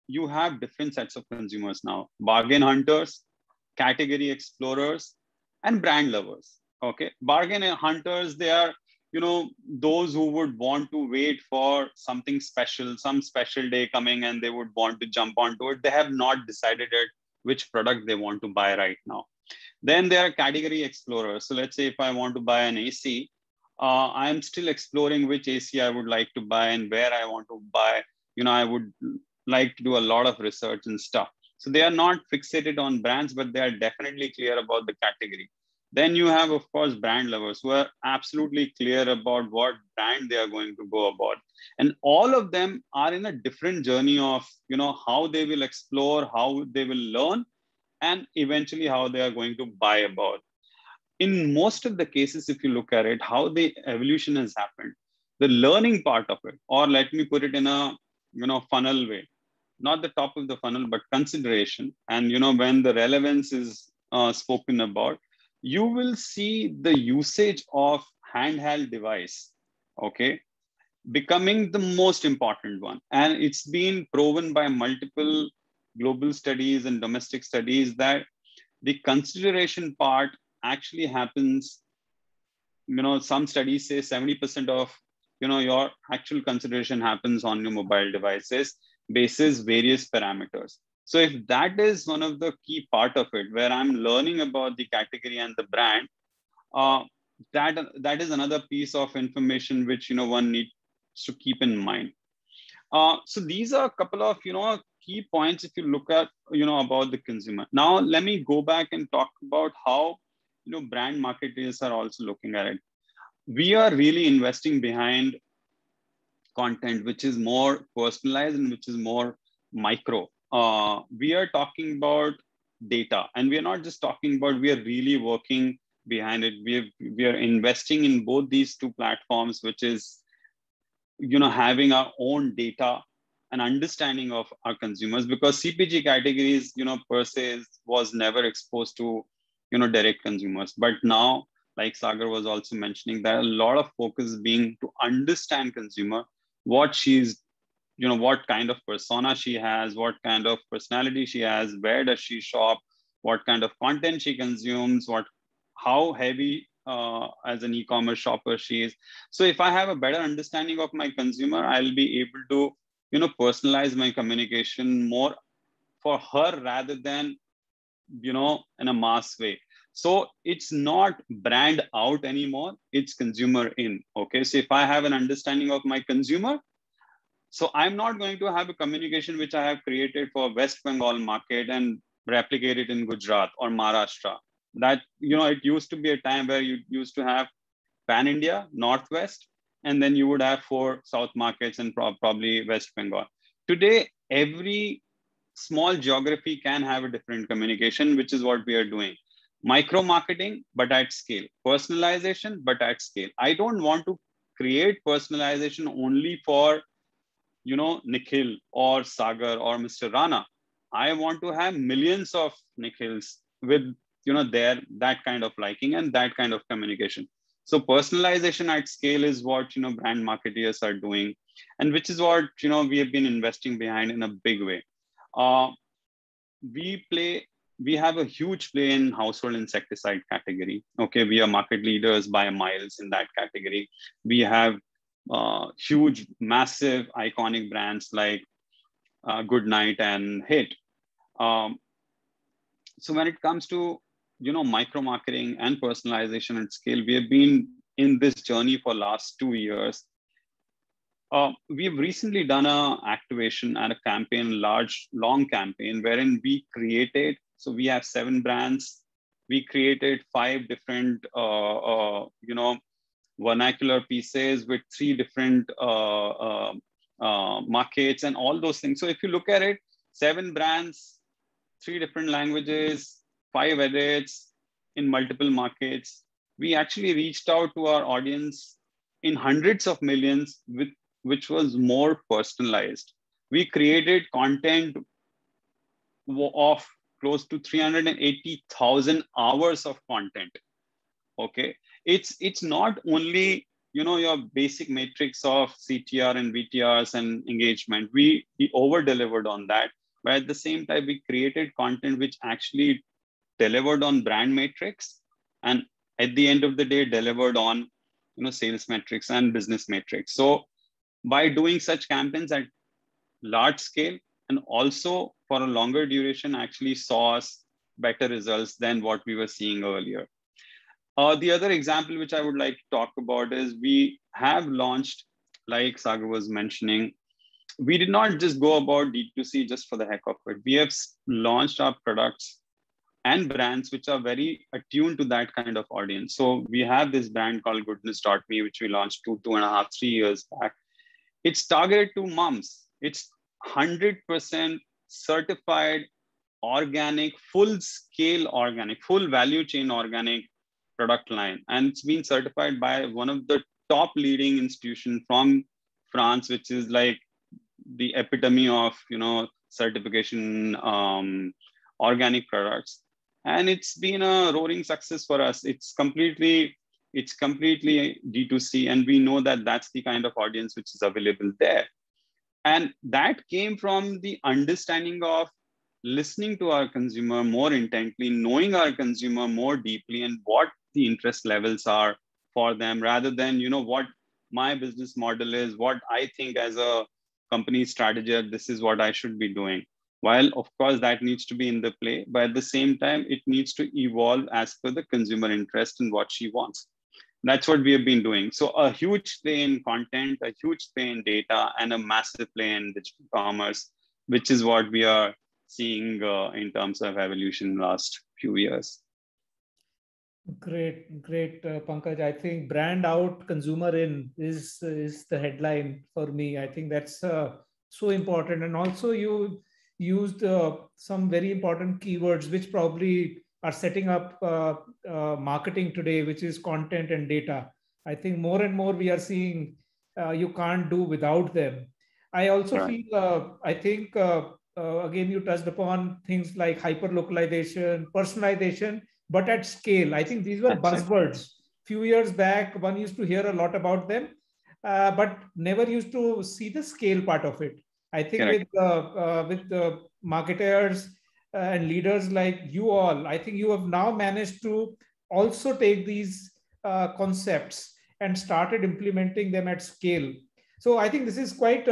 you have different sets of consumers now: bargain hunters, category explorers, and brand lovers. Okay, bargain hunters, they are, you know, those who would want to wait for something special, some special day coming, and they would want to jump onto it. They have not decided yet which product they want to buy right now. Then there are category explorers. So let's say if I want to buy an AC, I'm still exploring which AC I would like to buy and where I want to buy. You know, I would like to do a lot of research and stuff. So they are not fixated on brands, but they are definitely clear about the category. Then you have, of course, brand lovers who are absolutely clear about what brand they are going to go about. And all of them are in a different journey of, you know, how they will explore, how they will learn, and eventually how they are going to buy about. In most of the cases, if you look at it, how the evolution has happened, the learning part of it, or let me put it in a, you know, funnel way, not the top of the funnel, but consideration. And, you know, when the relevance is spoken about, you will see the usage of handheld device, okay, becoming the most important one. And it's been proven by multiple global studies and domestic studies that the consideration part actually happens, you know, some studies say 70% of your actual consideration happens on your mobile devices basis various parameters. So if that is one of the key part of it, where I'm learning about the category and the brand, that is another piece of information which one needs to keep in mind. So these are a couple of key points if you look at about the consumer. Now let me go back and talk about how brand marketers are also looking at it. We are really investing behind content which is more personalized and which is more micro. We are talking about data, and we are not just talking about, we are really working behind it. We are investing in both these two platforms, which is having our own data and understanding of our consumers, because CPG categories per se was never exposed to direct consumers. But now, like Sagar was also mentioning, that a lot of focus being to understand consumer, what she's what kind of persona she has, what kind of personality she has, where does she shop, what kind of content she consumes, how heavy as an e-commerce shopper she is. So if I have a better understanding of my consumer, I'll be able to personalize my communication more for her rather than in a mass way. So it's not brand out anymore, it's consumer in. Okay, so if I have an understanding of my consumer, so I'm not going to have a communication which I have created for West Bengal market and replicate it in Gujarat or Maharashtra. That it used to be a time where you used to have pan India, Northwest, and then you would have 4 South markets and probably West Bengal. Today, every small geography can have a different communication, which is what we are doing. Micro marketing, but at scale. Personalization, but at scale. I don't want to create personalization only for Nikhil or Sagar or Mr. Rana. I want to have millions of Nikhils with that kind of liking and that kind of communication. So personalization at scale is what brand marketers are doing, and which is what we have been investing behind in a big way. We have a huge play in household insecticide category. Okay, we are market leaders by miles in that category. We have huge, massive, iconic brands like Goodnight and Hit. So when it comes to micro marketing and personalization at scale, we have been in this journey for last 2 years. We have recently done an activation and a campaign, long campaign, wherein we created. So we have 7 brands. We created 5 different vernacular pieces with 3 different markets and all those things. So if you look at it, 7 brands, 3 different languages, 5 edits in multiple markets. We actually reached out to our audience in hundreds of millions, which was more personalized. We created content of close to 380,000 hours of content. Okay, it's not only your basic matrix of CTR and VTRs and engagement. We over delivered on that, but at the same time we created content which actually delivered on brand metrics, and at the end of the day delivered on sales metrics and business metrics. So by doing such campaigns at large scale and also for a longer duration, actually saw us better results than what we were seeing earlier. The other example which I would like to talk about is we have launched, like Sagar was mentioning, we did not just go about D2C just for the heck of it. We have launched our products and brands which are very attuned to that kind of audience. So we have this brand called Goodness.me, which we launched 2.5, 3 years back. It's targeted to moms. It's 100% certified organic, full scale organic, full value chain organic product line. And it's been certified by one of the top leading institutions from France, which is like the epitome of, certification organic products. And it's been a roaring success for us. It's completely D2C, and we know that that's the kind of audience which is available there. And that came from the understanding of listening to our consumer more intently, knowing our consumer more deeply and what the interest levels are for them, rather than, what my business model is, what I think as a company strategy, this is what I should be doing. While of course that needs to be in the play, but at the same time, it needs to evolve as per the consumer interest and what she wants. That's what we have been doing. So a huge play in content, a huge play in data, and a massive play in digital commerce, which is what we are seeing in terms of evolution in the last few years. Great, Pankaj. I think brand out, consumer in is the headline for me. I think that's so important. And also you used some very important keywords, which probably are setting up marketing today, which is content and data. I think more and more we are seeing you can't do without them. I also feel, I think, again, you touched upon things like hyper localization, personalization, but at scale. I think these were buzzwords. Few years back, one used to hear a lot about them, but never used to see the scale part of it. I think with marketers and leaders like you all, I think you have now managed to also take these concepts and started implementing them at scale. So I think this is quite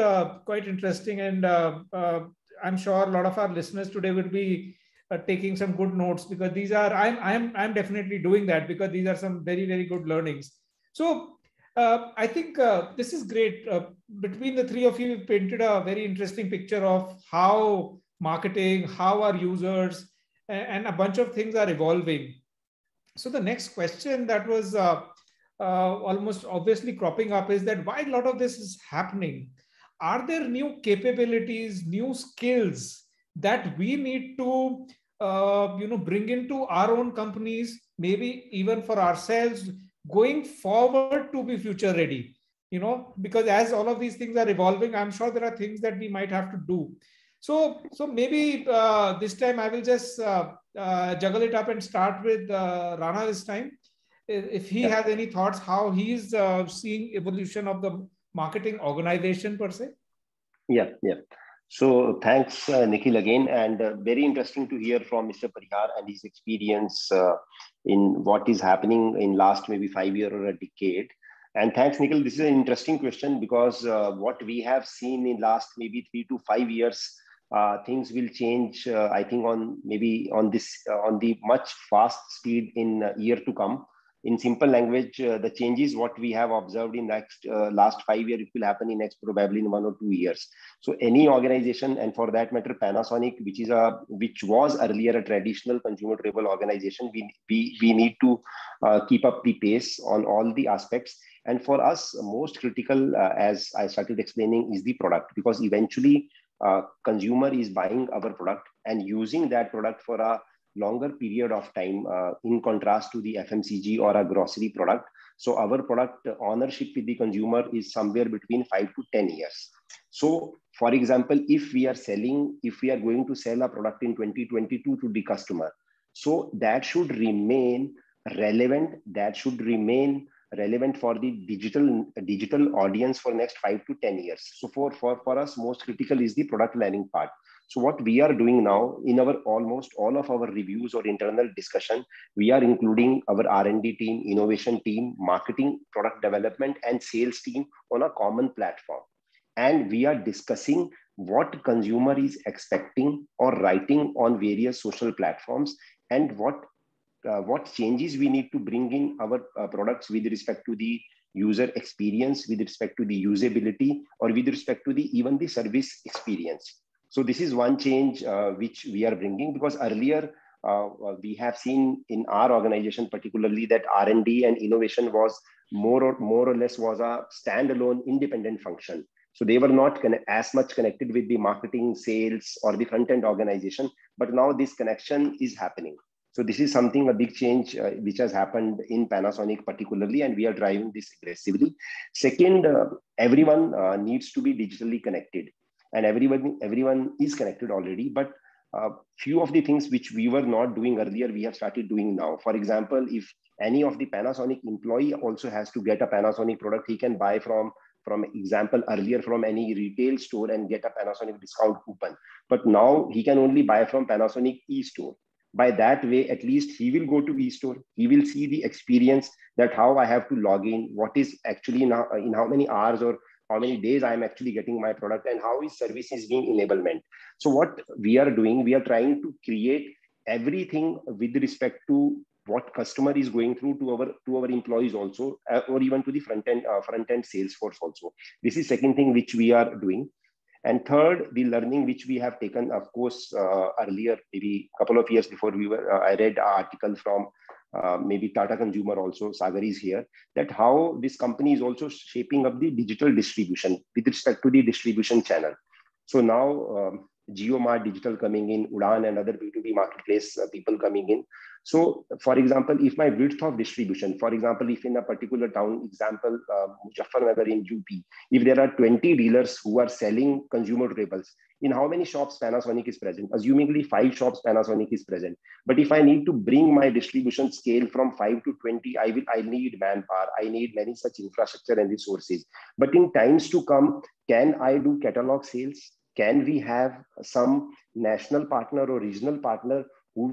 interesting, and I'm sure a lot of our listeners today will be taking some good notes, because these are I'm definitely doing that, because these are some very, very good learnings. So I think this is great. Between the three of you, you've painted a very interesting picture of how marketing, how our users, and a bunch of things are evolving. So the next question that was almost obviously cropping up is that why a lot of this is happening? Are there new capabilities, new skills that we need to bring into our own companies, maybe even for ourselves, going forward to be future ready? Because as all of these things are evolving, I'm sure there are things that we might have to do. So maybe this time I will just juggle it up and start with Rana this time. If he has any thoughts, how he's seeing evolution of the marketing organization per se. Yeah. So thanks, Nikhil, again, and very interesting to hear from Mr. Parihar and his experience in what is happening in last maybe 5 years or a decade. And thanks, Nikhil. This is an interesting question, because what we have seen in last maybe 3 to 5 years, things will change. I think on the much fast speed in year to come. In simple language, the changes what we have observed in last 5 years, it will happen in next probably in 1 or 2 years. So any organization, and for that matter, Panasonic, which was earlier a traditional consumer durable organization, we need to keep up the pace on all the aspects. And for us, most critical, as I started explaining, is the product, because eventually consumer is buying our product and using that product for a longer period of time, in contrast to the FMCG or a grocery product. So our product ownership with the consumer is somewhere between 5 to 10 years. So for example, if we are going to sell a product in 2022 to the customer, so that should remain relevant. That should remain relevant for the digital audience for next 5 to 10 years. So for us, most critical is the product planning part. So what we are doing now in our almost all of our reviews or internal discussion, we are including our R&D team, innovation team, marketing, product development, and sales team on a common platform. And we are discussing what consumer is expecting or writing on various social platforms, and what changes we need to bring in our products with respect to the user experience, with respect to the usability, or with respect to even the service experience. So this is one change which we are bringing, because earlier we have seen in our organization particularly that R&D and innovation was more or less was a standalone independent function. So they were not as much connected with the marketing, sales, or the front-end organization. But now this connection is happening. So this is a big change which has happened in Panasonic particularly, and we are driving this aggressively. Second, everyone needs to be digitally connected. And everyone is connected already, but few of the things which we were not doing earlier, we have started doing now. For example, if any of the Panasonic employee also has to get a Panasonic product, he can buy from example earlier from any retail store and get a Panasonic discount coupon. But now he can only buy from Panasonic e-store. By that way, at least he will go to eStore. He will see the experience that how I have to log in, what is actually in how many hours or how many days I am actually getting my product, and how his service is being enablement. So what we are doing, we are trying to create everything with respect to what customer is going through to our employees also, or even to the front end sales force also. This is second thing which we are doing. And third, the learning which we have taken, of course, earlier, maybe a couple of years before I read an article from maybe Tata Consumer also, Sagar is here, that how this company is also shaping up the digital distribution with respect to the distribution channel. So now JioMart Digital coming in, Udaan and other B2B marketplace people coming in. So for example, if my width of distribution, for example, if in a particular town, example, Muzaffarnagar in UP, if there are 20 dealers who are selling consumer durables, in how many shops Panasonic is present? Assumingly 5 shops Panasonic is present. But if I need to bring my distribution scale from 5 to 20, I need manpower, I need many such infrastructure and resources. But in times to come, can I do catalog sales? Can we have some national partner or regional partner who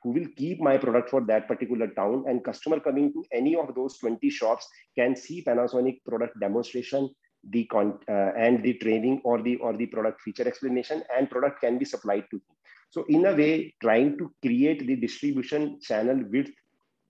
will keep my product for that particular town, and customer coming to any of those 20 shops can see Panasonic product demonstration, and the training or the product feature explanation, and product can be supplied to him. So in a way, trying to create the distribution channel width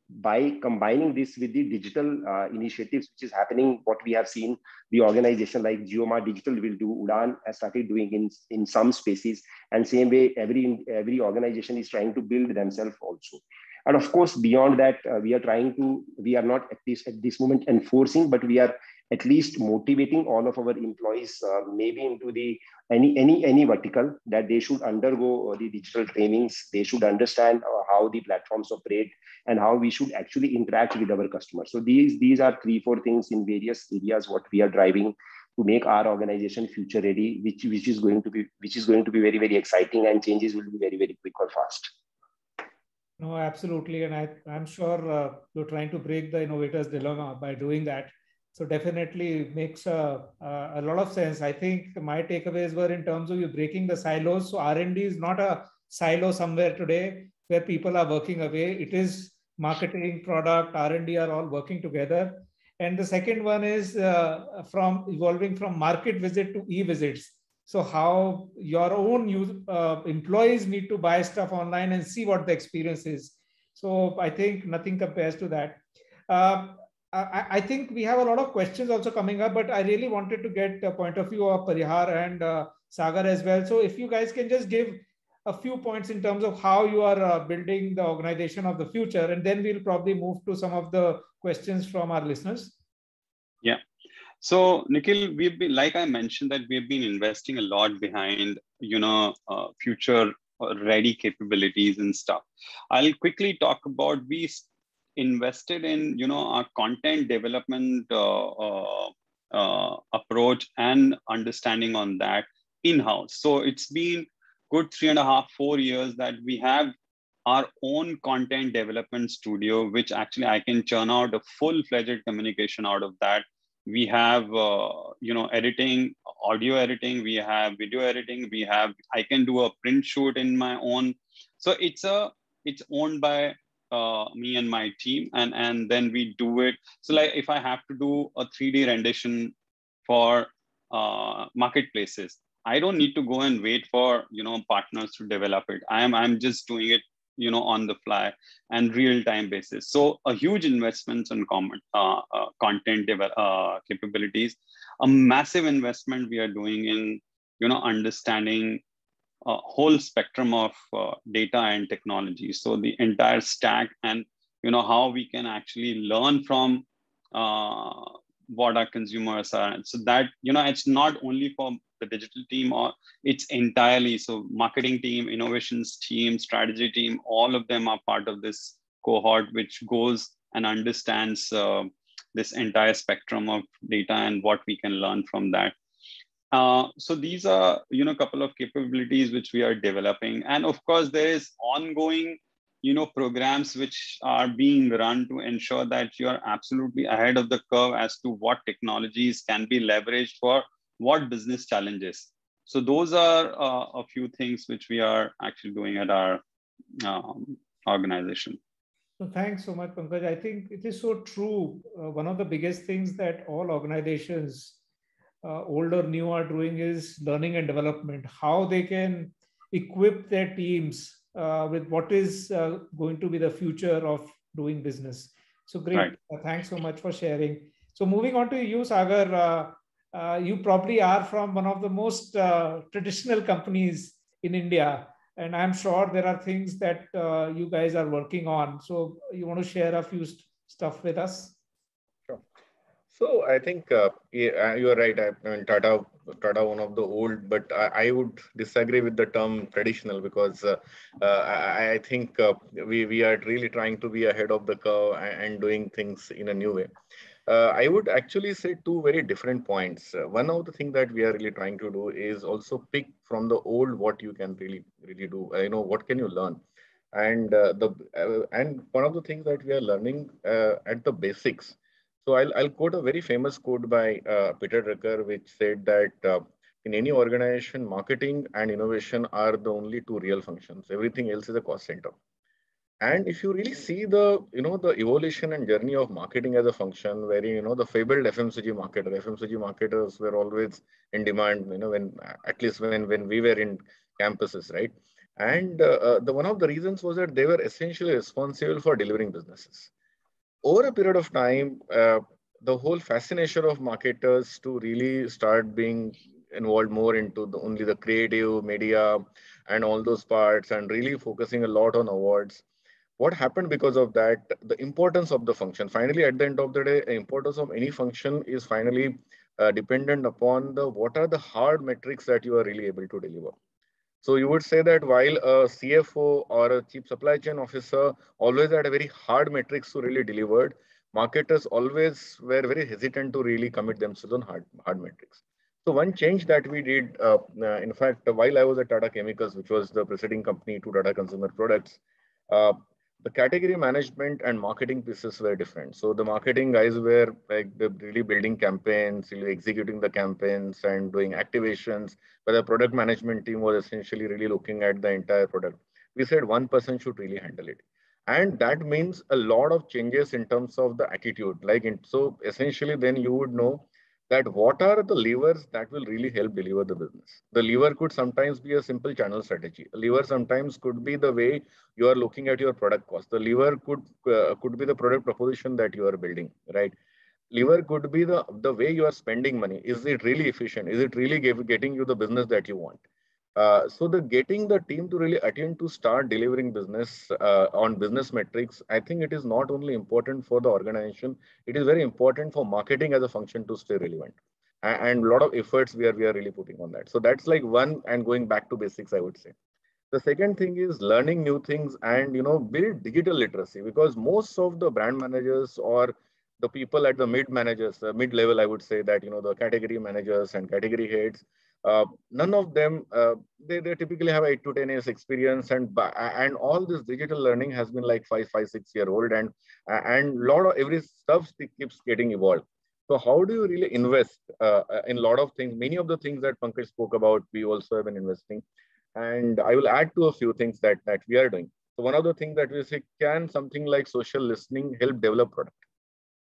by combining this with the digital initiatives, which is happening, what we have seen, the organization like JioMart Digital will do, Udaan has started doing in some spaces, and same way every organization is trying to build themselves also. And of course, beyond that, we are not at this moment enforcing, but we are at least motivating all of our employees, maybe into the any vertical, that they should undergo the digital trainings. They should understand how the platforms operate and how we should actually interact with our customers. So these are 3-4 things in various areas what we are driving to make our organization future ready, which is going to be very, very exciting, and changes will be very, very quick or fast. No, absolutely. And I'm sure you're trying to break the innovator's dilemma by doing that. So definitely makes a lot of sense. I think my takeaways were in terms of you breaking the silos. So R&D is not a silo somewhere today where people are working away. It is marketing, product, R&D are all working together. And the second one is from evolving from market visit to e-visits. So how your own employees need to buy stuff online and see what the experience is. So I think nothing compares to that. I think we have a lot of questions also coming up, but I really wanted to get a point of view of Parihar and Sagar as well. So if you guys can just give a few points in terms of how you are building the organization of the future, and then we'll probably move to some of the questions from our listeners. Yeah. So Nikhil, we've been, like I mentioned, that we've been investing a lot behind, future ready capabilities and stuff. I'll quickly talk about, we invested in, our content development approach and understanding on that in-house. So it's been good 3.5-4 years that we have our own content development studio, which actually I can churn out a full-fledged communication out of that. We have, editing, audio editing, we have video editing, I can do a print shoot in my own. So it's owned by me and my team, and then we do it. So like if I have to do a 3D rendition for marketplaces, I don't need to go and wait for, partners to develop it. I'm just doing it, on the fly and real-time basis. So a huge investment in content capabilities, a massive investment we are doing in, understanding a whole spectrum of data and technology. So the entire stack, and, how we can actually learn from what our consumers are. So that, it's not only for the digital team, or it's entirely, so marketing team, innovations team, strategy team, all of them are part of this cohort, which goes and understands this entire spectrum of data and what we can learn from that. So these are, a couple of capabilities which we are developing. And of course, there is ongoing, programs which are being run to ensure that you are absolutely ahead of the curve as to what technologies can be leveraged for what business challenges. So those are a few things which we are actually doing at our organization. So thanks so much, Pankaj. I think it is so true. One of the biggest things that all organizations, old or new, are doing is learning and development, how they can equip their teams with what is going to be the future of doing business. So great. Right. Thanks so much for sharing. So moving on to you, Sagar, you probably are from one of the most traditional companies in India. And I'm sure there are things that you guys are working on. So you want to share a few stuff with us? Sure. So I think yeah, you are right. I mean, Tata, one of the old, but I would disagree with the term traditional because I think we are really trying to be ahead of the curve and doing things in a new way. I would actually say two very different points. One of the things that we are really trying to do is also pick from the old what you can really do. What can you learn, and and one of the things that we are learning at the basics. So I'll quote a very famous quote by Peter Drucker, which said that in any organization, marketing and innovation are the only two real functions. Everything else is a cost center. And if you really see the evolution and journey of marketing as a function, where the fabled FMCG marketers were always in demand. When at least when we were in campuses, right? And the one of the reasons was that they were essentially responsible for delivering businesses. Over a period of time, the whole fascination of marketers to really start being involved more into only the creative media and all those parts, and really focusing a lot on awards. What happened because of that? The importance of the function. Finally, at the end of the day, the importance of any function is finally dependent upon what are the hard metrics that you are really able to deliver. So you would say that while a CFO or a chief supply chain officer always had a very hard metrics to really delivered, marketers always were very hesitant to really commit themselves on hard metrics. So one change that we did, in fact, while I was at Tata Chemicals, which was the preceding company to Tata Consumer Products, uh, the category management and marketing pieces were different. So the marketing guys were like really building campaigns, really executing the campaigns and doing activations, but the product management team was essentially really looking at the entire product. We said one person should really handle it. And that means a lot of changes in terms of the attitude. So essentially then you would know that what are the levers that will really help deliver the business. The lever could sometimes be a simple channel strategy. A lever sometimes could be the way you are looking at your product cost. The lever could be the product proposition that you are building, right? Lever could be the way you are spending money. Is it really efficient? Is it really getting you the business that you want? So the getting the team to really attend to start delivering business on business metrics, I think it is not only important for the organization, it is very important for marketing as a function to stay relevant. And a lot of efforts we are really putting on that. So that's like one, and going back to basics, I would say. The second thing is learning new things and build digital literacy, because most of the brand managers or the people at the mid level, I would say that the category managers and category heads, none of them they typically have 8 to 10 years experience, and all this digital learning has been like 6 year old, and lot of every stuff keeps getting evolved. So how do you really invest in a lot of things? Many of the things that Pankaj spoke about, we also have been investing. And I will add to a few things that we are doing. So one of the things that we say, can something like social listening help develop product?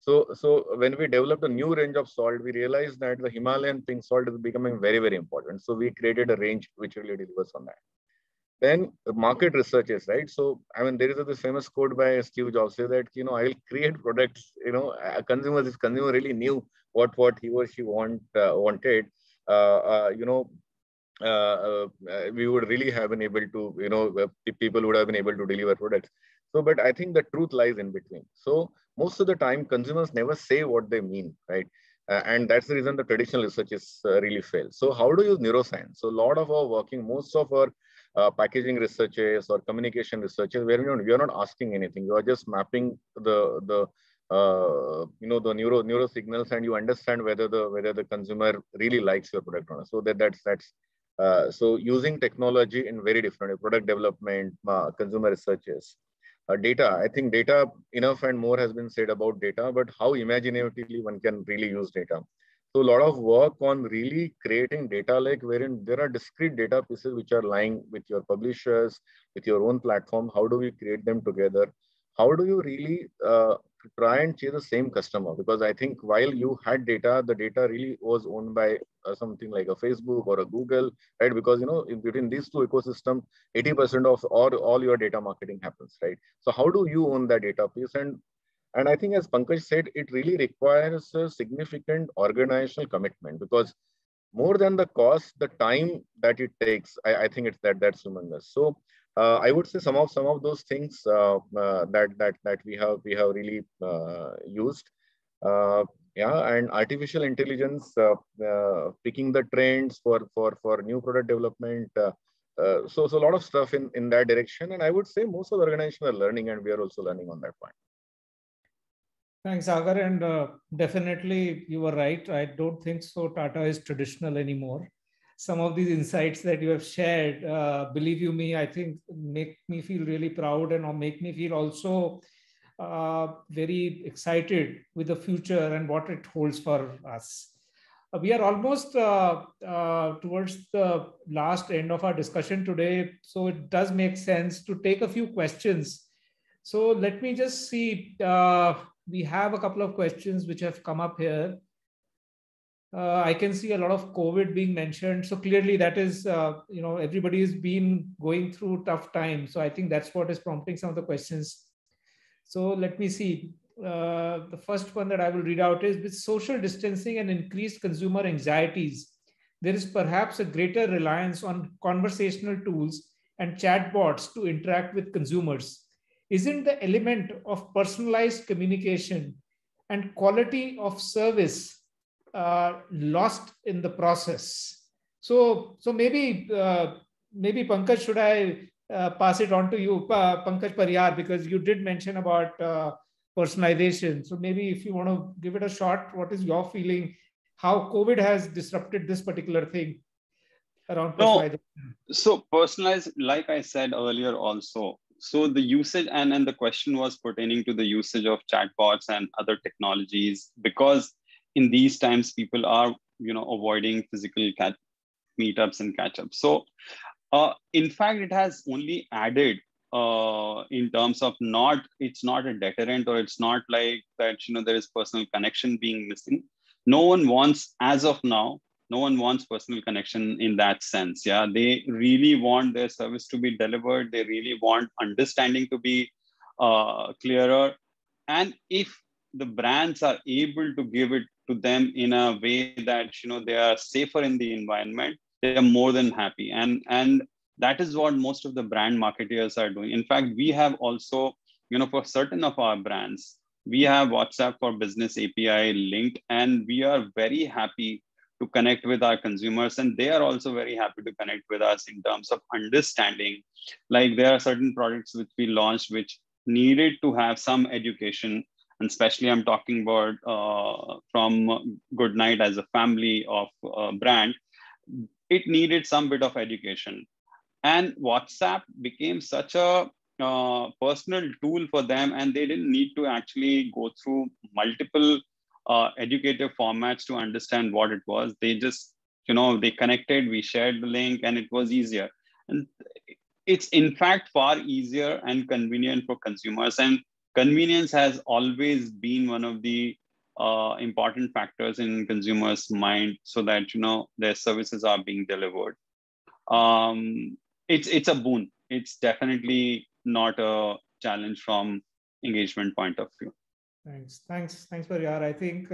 So when we developed a new range of salt, we realized that the Himalayan pink salt is becoming very, very important. So we created a range which really delivers on that. Then the market researches, right? So, I mean, there is this famous quote by Steve Jobs say that, I will create products, consumers, if consumer really knew what he or she wanted, we would really have been able to, people would have been able to deliver products. So, but I think the truth lies in between. So most of the time, consumers never say what they mean, right? And that's the reason the traditional research is really fails. So how do you use neuroscience? So a lot of our working, most of our packaging researches or communication researches, where we are not asking anything. You are just mapping the neuro signals, and you understand whether the consumer really likes your product or not. So that's so using technology in very different product development, consumer researches, data. I think data, enough and more has been said about data, but how imaginatively one can really use data. So a lot of work on really creating data lake wherein there are discrete data pieces which are lying with your publishers, with your own platform. How do we create them together? How do you really try and chase the same customer? Because I think while you had data, the data really was owned by something like a Facebook or a Google, right? Because in between these two ecosystems, 80% of all your data marketing happens, right? So how do you own that data piece? And I think, as Pankaj said, it really requires a significant organizational commitment, because more than the cost, the time that it takes, I think that's humongous. So I would say some of those things that we have really used. Yeah, and artificial intelligence, picking the trends for new product development. So a lot of stuff in that direction. And I would say most of the organizations are learning, and we are also learning on that point. Thanks, Sagar. And definitely you were right. I don't think so Tata is traditional anymore. Some of these insights that you have shared, believe you me, I think make me feel really proud and make me feel also very excited with the future and what it holds for us. We are almost towards the last end of our discussion today. So it does make sense to take a few questions. So let me just see. We have a couple of questions which have come up here. I can see a lot of COVID being mentioned. So clearly that is, everybody has been going through tough times. So I think that's what is prompting some of the questions. So let me see. The first one that I will read out is, with social distancing and increased consumer anxieties, there is perhaps a greater reliance on conversational tools and chatbots to interact with consumers. Isn't the element of personalized communication and quality of service lost in the process? So maybe Pankaj, should I pass it on to you, Pankaj Pariyar, because you did mention about personalization. So maybe if you want to give it a shot, what is your feeling? How COVID has disrupted this particular thing around personalization? No, so personalized, like I said earlier also. So the usage and the question was pertaining to the usage of chatbots and other technologies, because in these times people are avoiding physical meetups and catch-ups. So in fact, it has only added in terms of it's not a deterrent, or it's not like that there is personal connection being missing. No one wants, as of now, no one wants personal connection in that sense. Yeah, they really want their service to be delivered. They really want understanding to be clearer. And if the brands are able to give it to them in a way that they are safer in the environment, they are more than happy. And that is what most of the brand marketers are doing. In fact, we have also, for certain of our brands, we have WhatsApp for Business API linked, and we are very happy to connect with our consumers, and they are also very happy to connect with us in terms of understanding. Like, there are certain products which we launched which needed to have some education, and especially I'm talking about from Goodnight as a family of brand. It needed some bit of education, and WhatsApp became such a personal tool for them, and they didn't need to actually go through multiple educative formats to understand what it was. They just, they connected, we shared the link, and it was easier. And it's in fact far easier and convenient for consumers. And convenience has always been one of the important factors in consumers' mind, so that their services are being delivered. It's a boon. It's definitely not a challenge from engagement point of view. Thanks, Pariyar. I think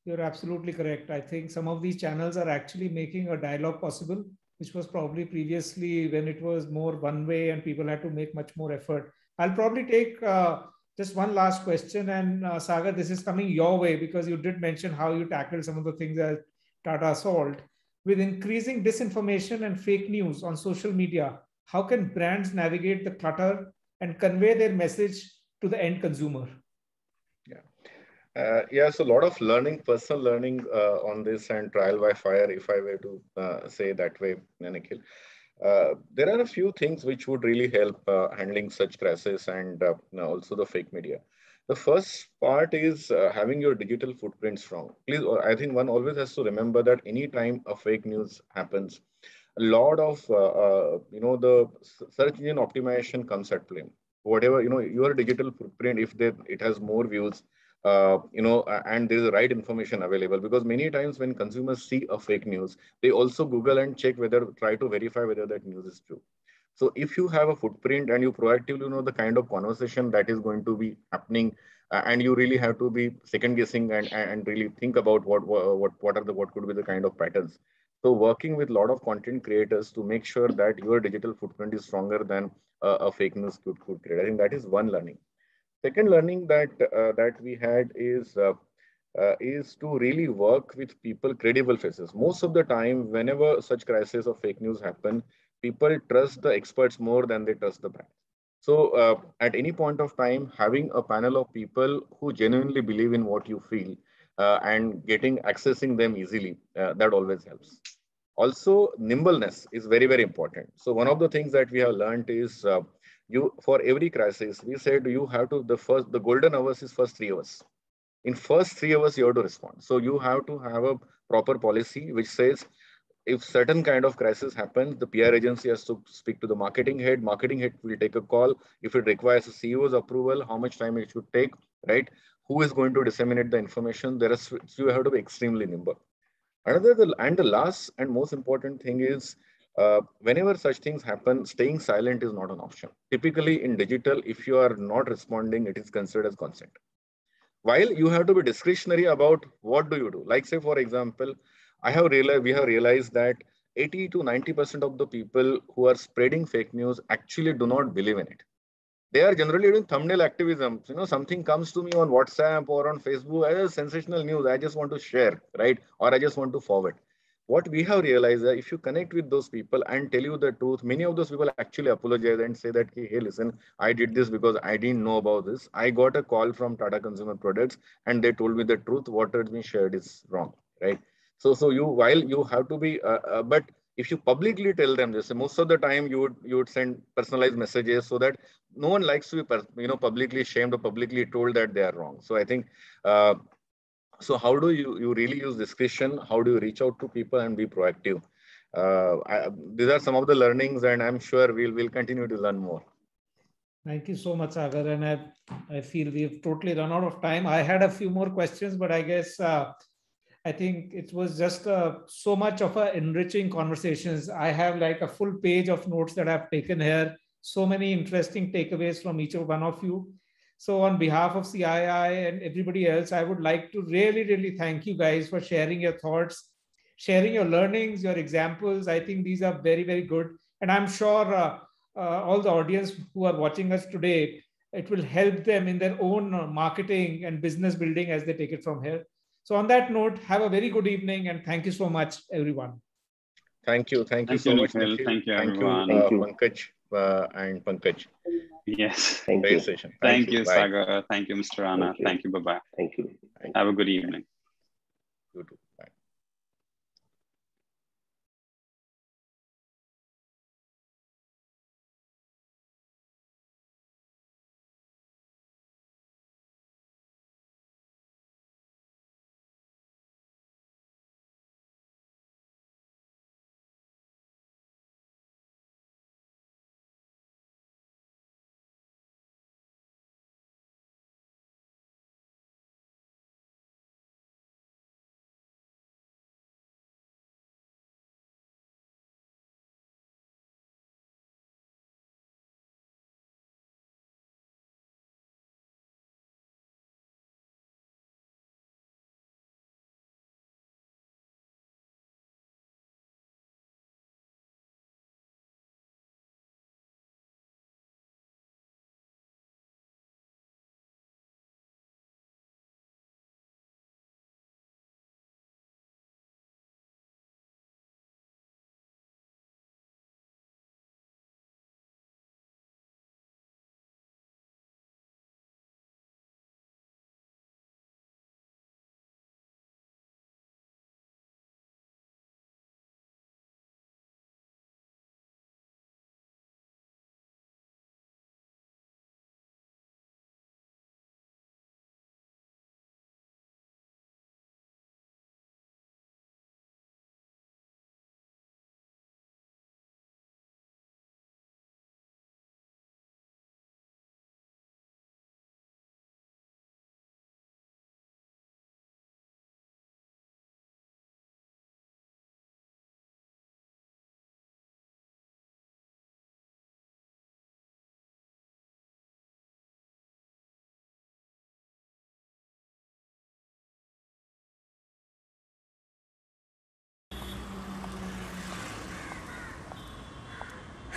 you're absolutely correct. I think some of these channels are actually making a dialogue possible, which was probably previously when it was more one way and people had to make much more effort. I'll probably take just one last question. And Sagar, this is coming your way, because you did mention how you tackled some of the things that Tata solved. With increasing disinformation and fake news on social media, how can brands navigate the clutter and convey their message to the end consumer? So a lot of learning, personal learning on this, and trial by fire, if I were to say that way, Nikhil. There are a few things which would really help handling such crisis, and also the fake media. The first part is having your digital footprint strong. Please, I think one always has to remember that anytime a fake news happens, a lot of the search engine optimization comes at play. Whatever your digital footprint, if it has more views, and there is the right information available. Because many times when consumers see a fake news, they also Google and check whether try to verify whether that news is true. So if you have a footprint and you proactively know the kind of conversation that is going to be happening, and you really have to be second guessing and really think about what could be the kind of patterns. So working with a lot of content creators to make sure that your digital footprint is stronger than a fake news could create. I think that is one learning. Second learning that we had is to really work with people, credible faces. Most of the time, whenever such crisis of fake news happen, people trust the experts more than they trust the brand. So at any point of time, having a panel of people who genuinely believe in what you feel and accessing them easily, that always helps. Also, nimbleness is very, very important. So one of the things that we have learned is you for every crisis, we said you have to the golden hours is first 3 hours. In first 3 hours, you have to respond. So you have to have a proper policy which says if certain kind of crisis happens, the PR agency has to speak to the marketing head. Marketing head will take a call. If it requires a CEO's approval, how much time it should take, right? Who is going to disseminate the information? So you have to be extremely nimble. The last and most important thing is whenever such things happen, staying silent is not an option. Typically in digital, if you are not responding, it is considered as consent. While you have to be discretionary about what do you do. Like say, for example, we have realized that 80 to 90% of the people who are spreading fake news actually do not believe in it. They are generally doing thumbnail activism. Something comes to me on WhatsApp or on Facebook as sensational news. I just want to share, right? Or I just want to forward. What we have realized that if you connect with those people and tell you the truth, many of those people actually apologize and say that, hey, listen, I did this because I didn't know about this. I got a call from Tata Consumer Products and they told me the truth. What has been shared is wrong, right? So while you have to be, but if you publicly tell them this, most of the time you would send personalized messages so that no one likes to be publicly shamed or publicly told that they are wrong. So I think so how do you really use discretion? How do you reach out to people and be proactive? These are some of the learnings, and I'm sure we'll continue to learn more. Thank you so much, Sagar. And I feel we've totally run out of time. I had a few more questions, but I guess I think it was just so much of a enriching conversations. I have like a full page of notes that I've taken here. So many interesting takeaways from each one of you. So on behalf of CII and everybody else, I would like to really, really thank you guys for sharing your thoughts, sharing your learnings, your examples. I think these are very, very good. And I'm sure all the audience who are watching us today, it will help them in their own marketing and business building as they take it from here. So on that note, have a very good evening and thank you so much, everyone. Thank you. Thank you so much, Nikhil. Thank you, everyone. Thank you, Pankaj and Pankaj. Yes. Thank Great you. session. Thank you, Sagar. Thank you, Mr. Rana. Thank you. Bye-bye. Thank you. Have a good evening. You too. Bye.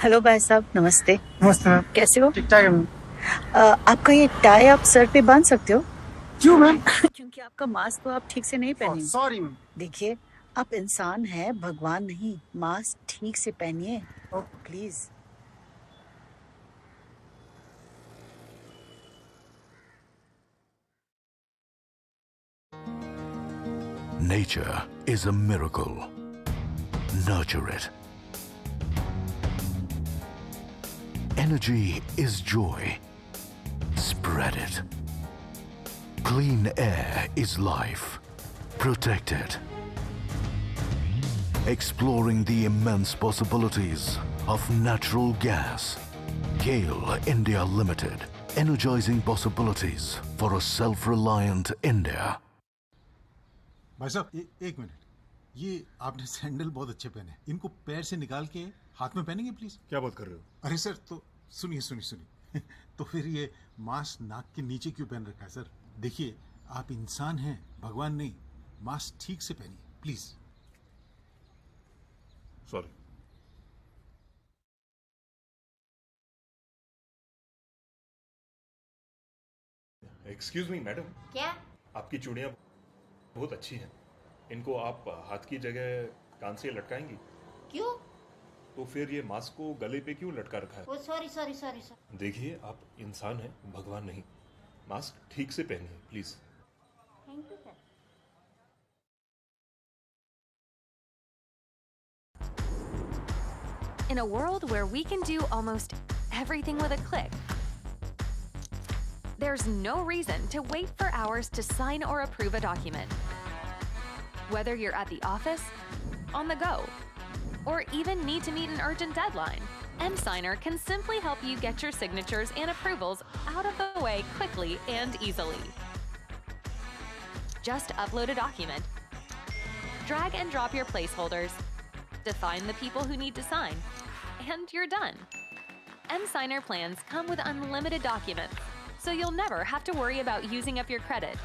Hello भाई साहब, नमस्ते। नमस्ते ma'am. कैसे हो? ठीक ठाक है ma'am. आपका ये टाई आप सर पे बांध सकते हो? क्यों मैम? क्योंकि आपका मास्क तो आप ठीक से नहीं पहने। Sorry ma'am. देखिए, आप इंसान हैं, भगवान नहीं। मास्क ठीक से पहनिए please. Nature is a miracle. Nurture it. Energy is joy. Spread it. Clean air is life. Protect it. Exploring the immense possibilities of natural gas. GAIL India Limited. Energizing possibilities for a self-reliant India. भाई साहब एक minute, ये आपने sandal बहुत अच्छे पहने, इनको पैर से निकाल के हाथ में पहनेंगे प्लीज। क्या बात कर रहे हो? अरे सर, तो सुनिए सुनिए सुनिए तो फिर ये मास्क नाक के नीचे क्यों पहन रखा है सर? देखिए, आप इंसान हैं, भगवान नहीं। मास्क ठीक से पहनिए please. Sorry. Excuse me madam. क्या? आपकी चूड़ियां बहुत अच्छी हैं। इनको आप हाथ की जगह कान से लटकाएंगी? क्यों? तो फिर ये मास्क को गले पे क्यों लटका रखा है? ओ सॉरी सॉरी सॉरी सॉरी। देखिए, आप इंसान हैं, भगवान नहीं। मास्क ठीक से पहनिए please. Thank you sir. In a world where we can do almost everything with a click, there's no reason to wait for hours to sign or approve a document. Whether you're at the office, on the go, or even need to meet an urgent deadline, mSigner can simply help you get your signatures and approvals out of the way quickly and easily. Just upload a document, drag and drop your placeholders, define the people who need to sign, and you're done. mSigner plans come with unlimited documents, so you'll never have to worry about using up your credit.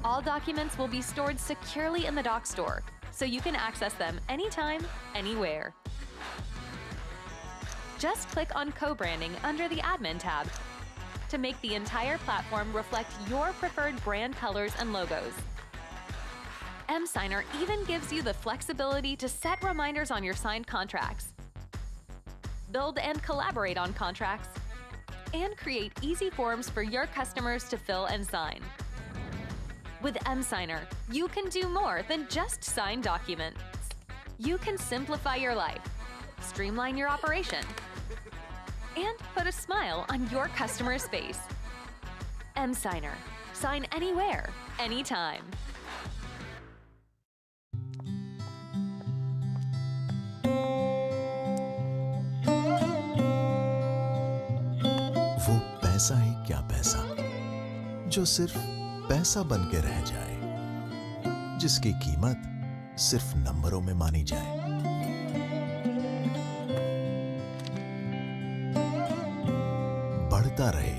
All documents will be stored securely in the Doc Store, so you can access them anytime, anywhere. Just click on co-branding under the Admin tab to make the entire platform reflect your preferred brand colors and logos. mSigner even gives you the flexibility to set reminders on your signed contracts, build and collaborate on contracts, and create easy forms for your customers to fill and sign. With mSigner, you can do more than just sign documents. You can simplify your life, streamline your operation, and put a smile on your customer's face. mSigner. Sign anywhere, anytime. वो पैसा है क्या पैसा जो सिर्फ पैसा बन के रह जाए, जिसकी कीमत सिर्फ नंबरों में मानी जाए। बढ़ता रहे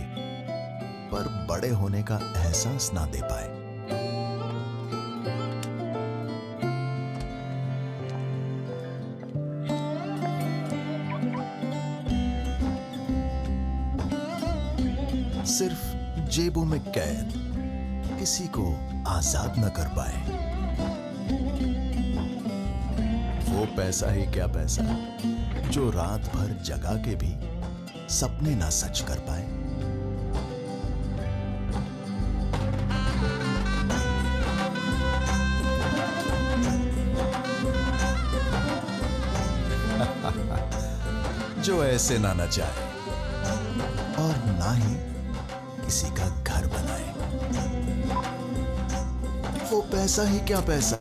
पर बड़े होने का एहसास ना दे पाए। सिर्फ जेबों में कैद किसी को आजाद न कर पाए। वो पैसा ही क्या पैसा जो रात भर जगा के भी सपने ना सच कर पाए। जो ऐसे ना नचाए और ना ही किसी का घर बनाए। वो पैसा ही क्या पैसा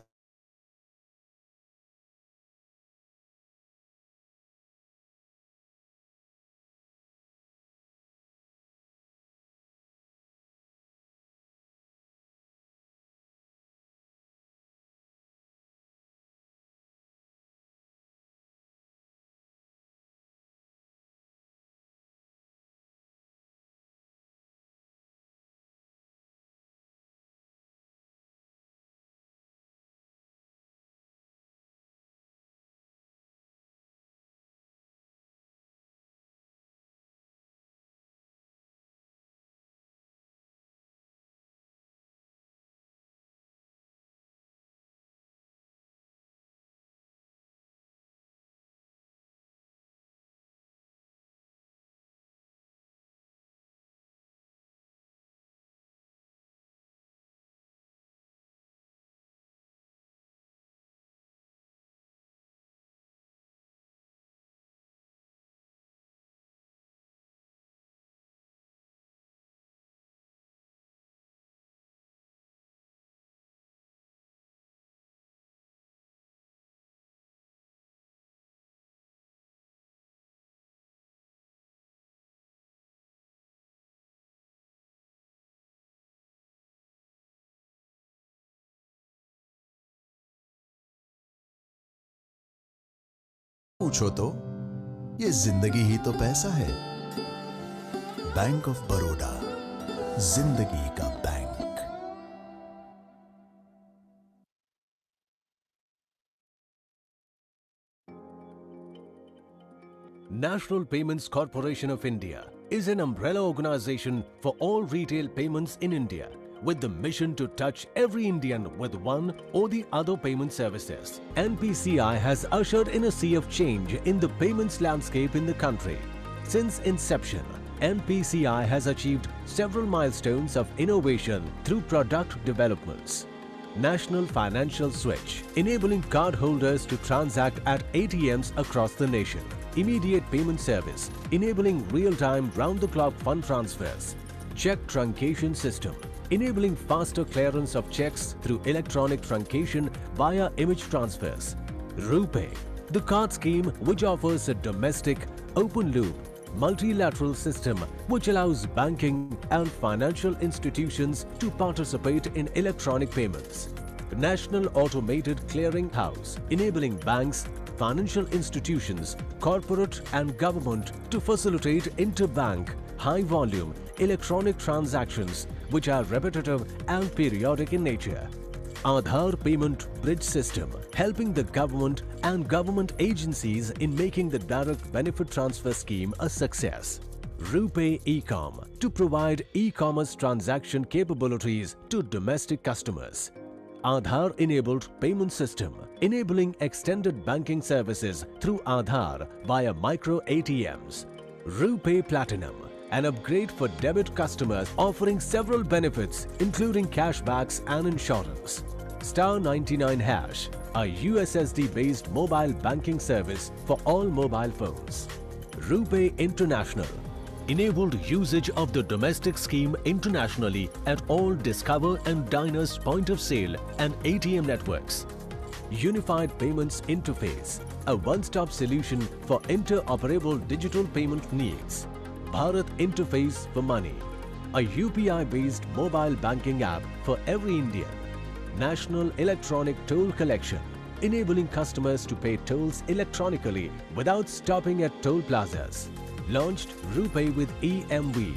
पूछो तो ये जिंदगी ही तो पैसा है। बैंक ऑफ बड़ौदा, जिंदगी का bank. National Payments Corporation of India is an umbrella organization for all retail payments in India, with the mission to touch every Indian with one or the other payment services. NPCI has ushered in a sea of change in the payments landscape in the country. Since inception, NPCI has achieved several milestones of innovation through product developments. National Financial Switch, enabling cardholders to transact at ATMs across the nation. Immediate payment service, enabling real-time round-the-clock fund transfers. Check truncation system, enabling faster clearance of checks through electronic truncation via image transfers. RuPay, the card scheme which offers a domestic, open-loop, multilateral system which allows banking and financial institutions to participate in electronic payments. National Automated Clearing House, enabling banks, financial institutions, corporate and government to facilitate interbank, high-volume electronic transactions which are repetitive and periodic in nature. Aadhaar Payment Bridge System, helping the government and government agencies in making the direct benefit transfer scheme a success. RuPay Ecom, to provide e-commerce transaction capabilities to domestic customers. Aadhaar-enabled payment system, enabling extended banking services through Aadhaar via micro ATMs. RuPay Platinum, an upgrade for debit customers offering several benefits including cashbacks and insurance. Star 99 Hash, a USSD-based mobile banking service for all mobile phones. RuPay International, enabled usage of the domestic scheme internationally at all Discover and Diners point of sale and ATM networks. Unified Payments Interface, a one-stop solution for interoperable digital payment needs. Bharat Interface for Money, a UPI-based mobile banking app for every Indian. National Electronic Toll Collection, enabling customers to pay tolls electronically without stopping at toll plazas. Launched RuPay with EMV.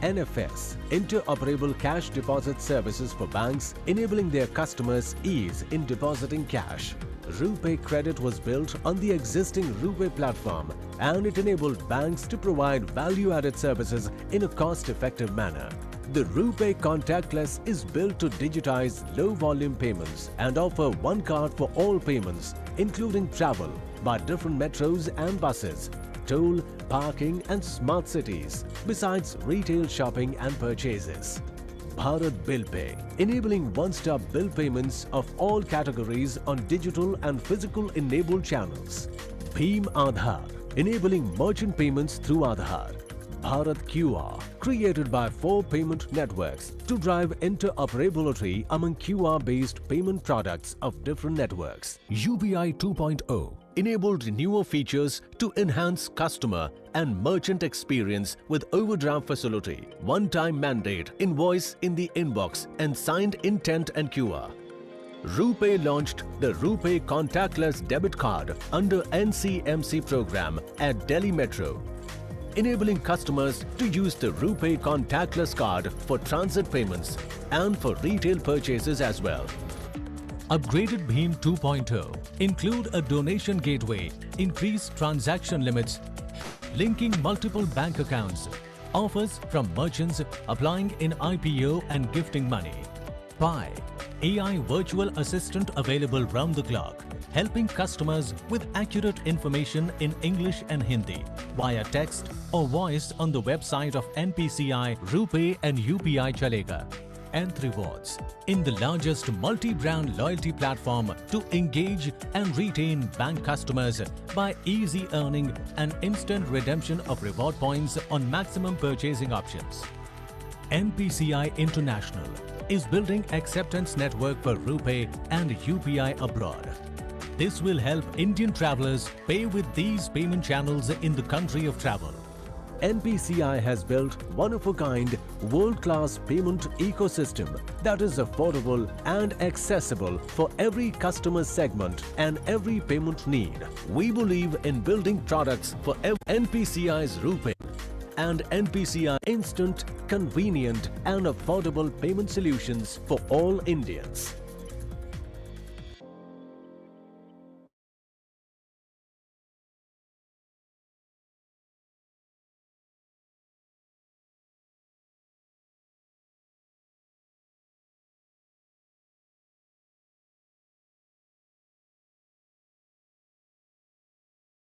NFS, interoperable cash deposit services for banks, enabling their customers ease in depositing cash. RuPay Credit was built on the existing RuPay platform and it enabled banks to provide value-added services in a cost-effective manner. The RuPay Contactless is built to digitize low-volume payments and offer one card for all payments, including travel by different metros and buses, toll, parking and smart cities, besides retail shopping and purchases. Bharat Bill Pay, enabling one-stop bill payments of all categories on digital and physical enabled channels. Bheem Aadhaar, enabling merchant payments through Aadhaar. Bharat QR, created by 4 payment networks to drive interoperability among QR-based payment products of different networks. UPI 2.0 enabled newer features to enhance customer and merchant experience with overdraft facility, one-time mandate, invoice in the inbox and signed intent and QR. RuPay launched the RuPay Contactless Debit Card under NCMC program at Delhi Metro, enabling customers to use the RuPay Contactless Card for transit payments and for retail purchases as well. Upgraded Bheem 2.0 include a donation gateway, increased transaction limits, linking multiple bank accounts, offers from merchants applying in IPO and gifting money. Pi, AI virtual assistant available round the clock, helping customers with accurate information in English and Hindi via text or voice on the website of NPCI, RuPay and UPI Chalega. And Rewards, in the largest multi-brand loyalty platform to engage and retain bank customers by easy earning and instant redemption of reward points on maximum purchasing options. NPCI International is building acceptance network for RuPay and UPI abroad. This will help Indian travelers pay with these payment channels in the country of travel. NPCI has built one-of-a-kind world-class payment ecosystem that is affordable and accessible for every customer segment and every payment need. We believe in building products for NPCI's RuPay and NPCI instant, convenient and affordable payment solutions for all Indians.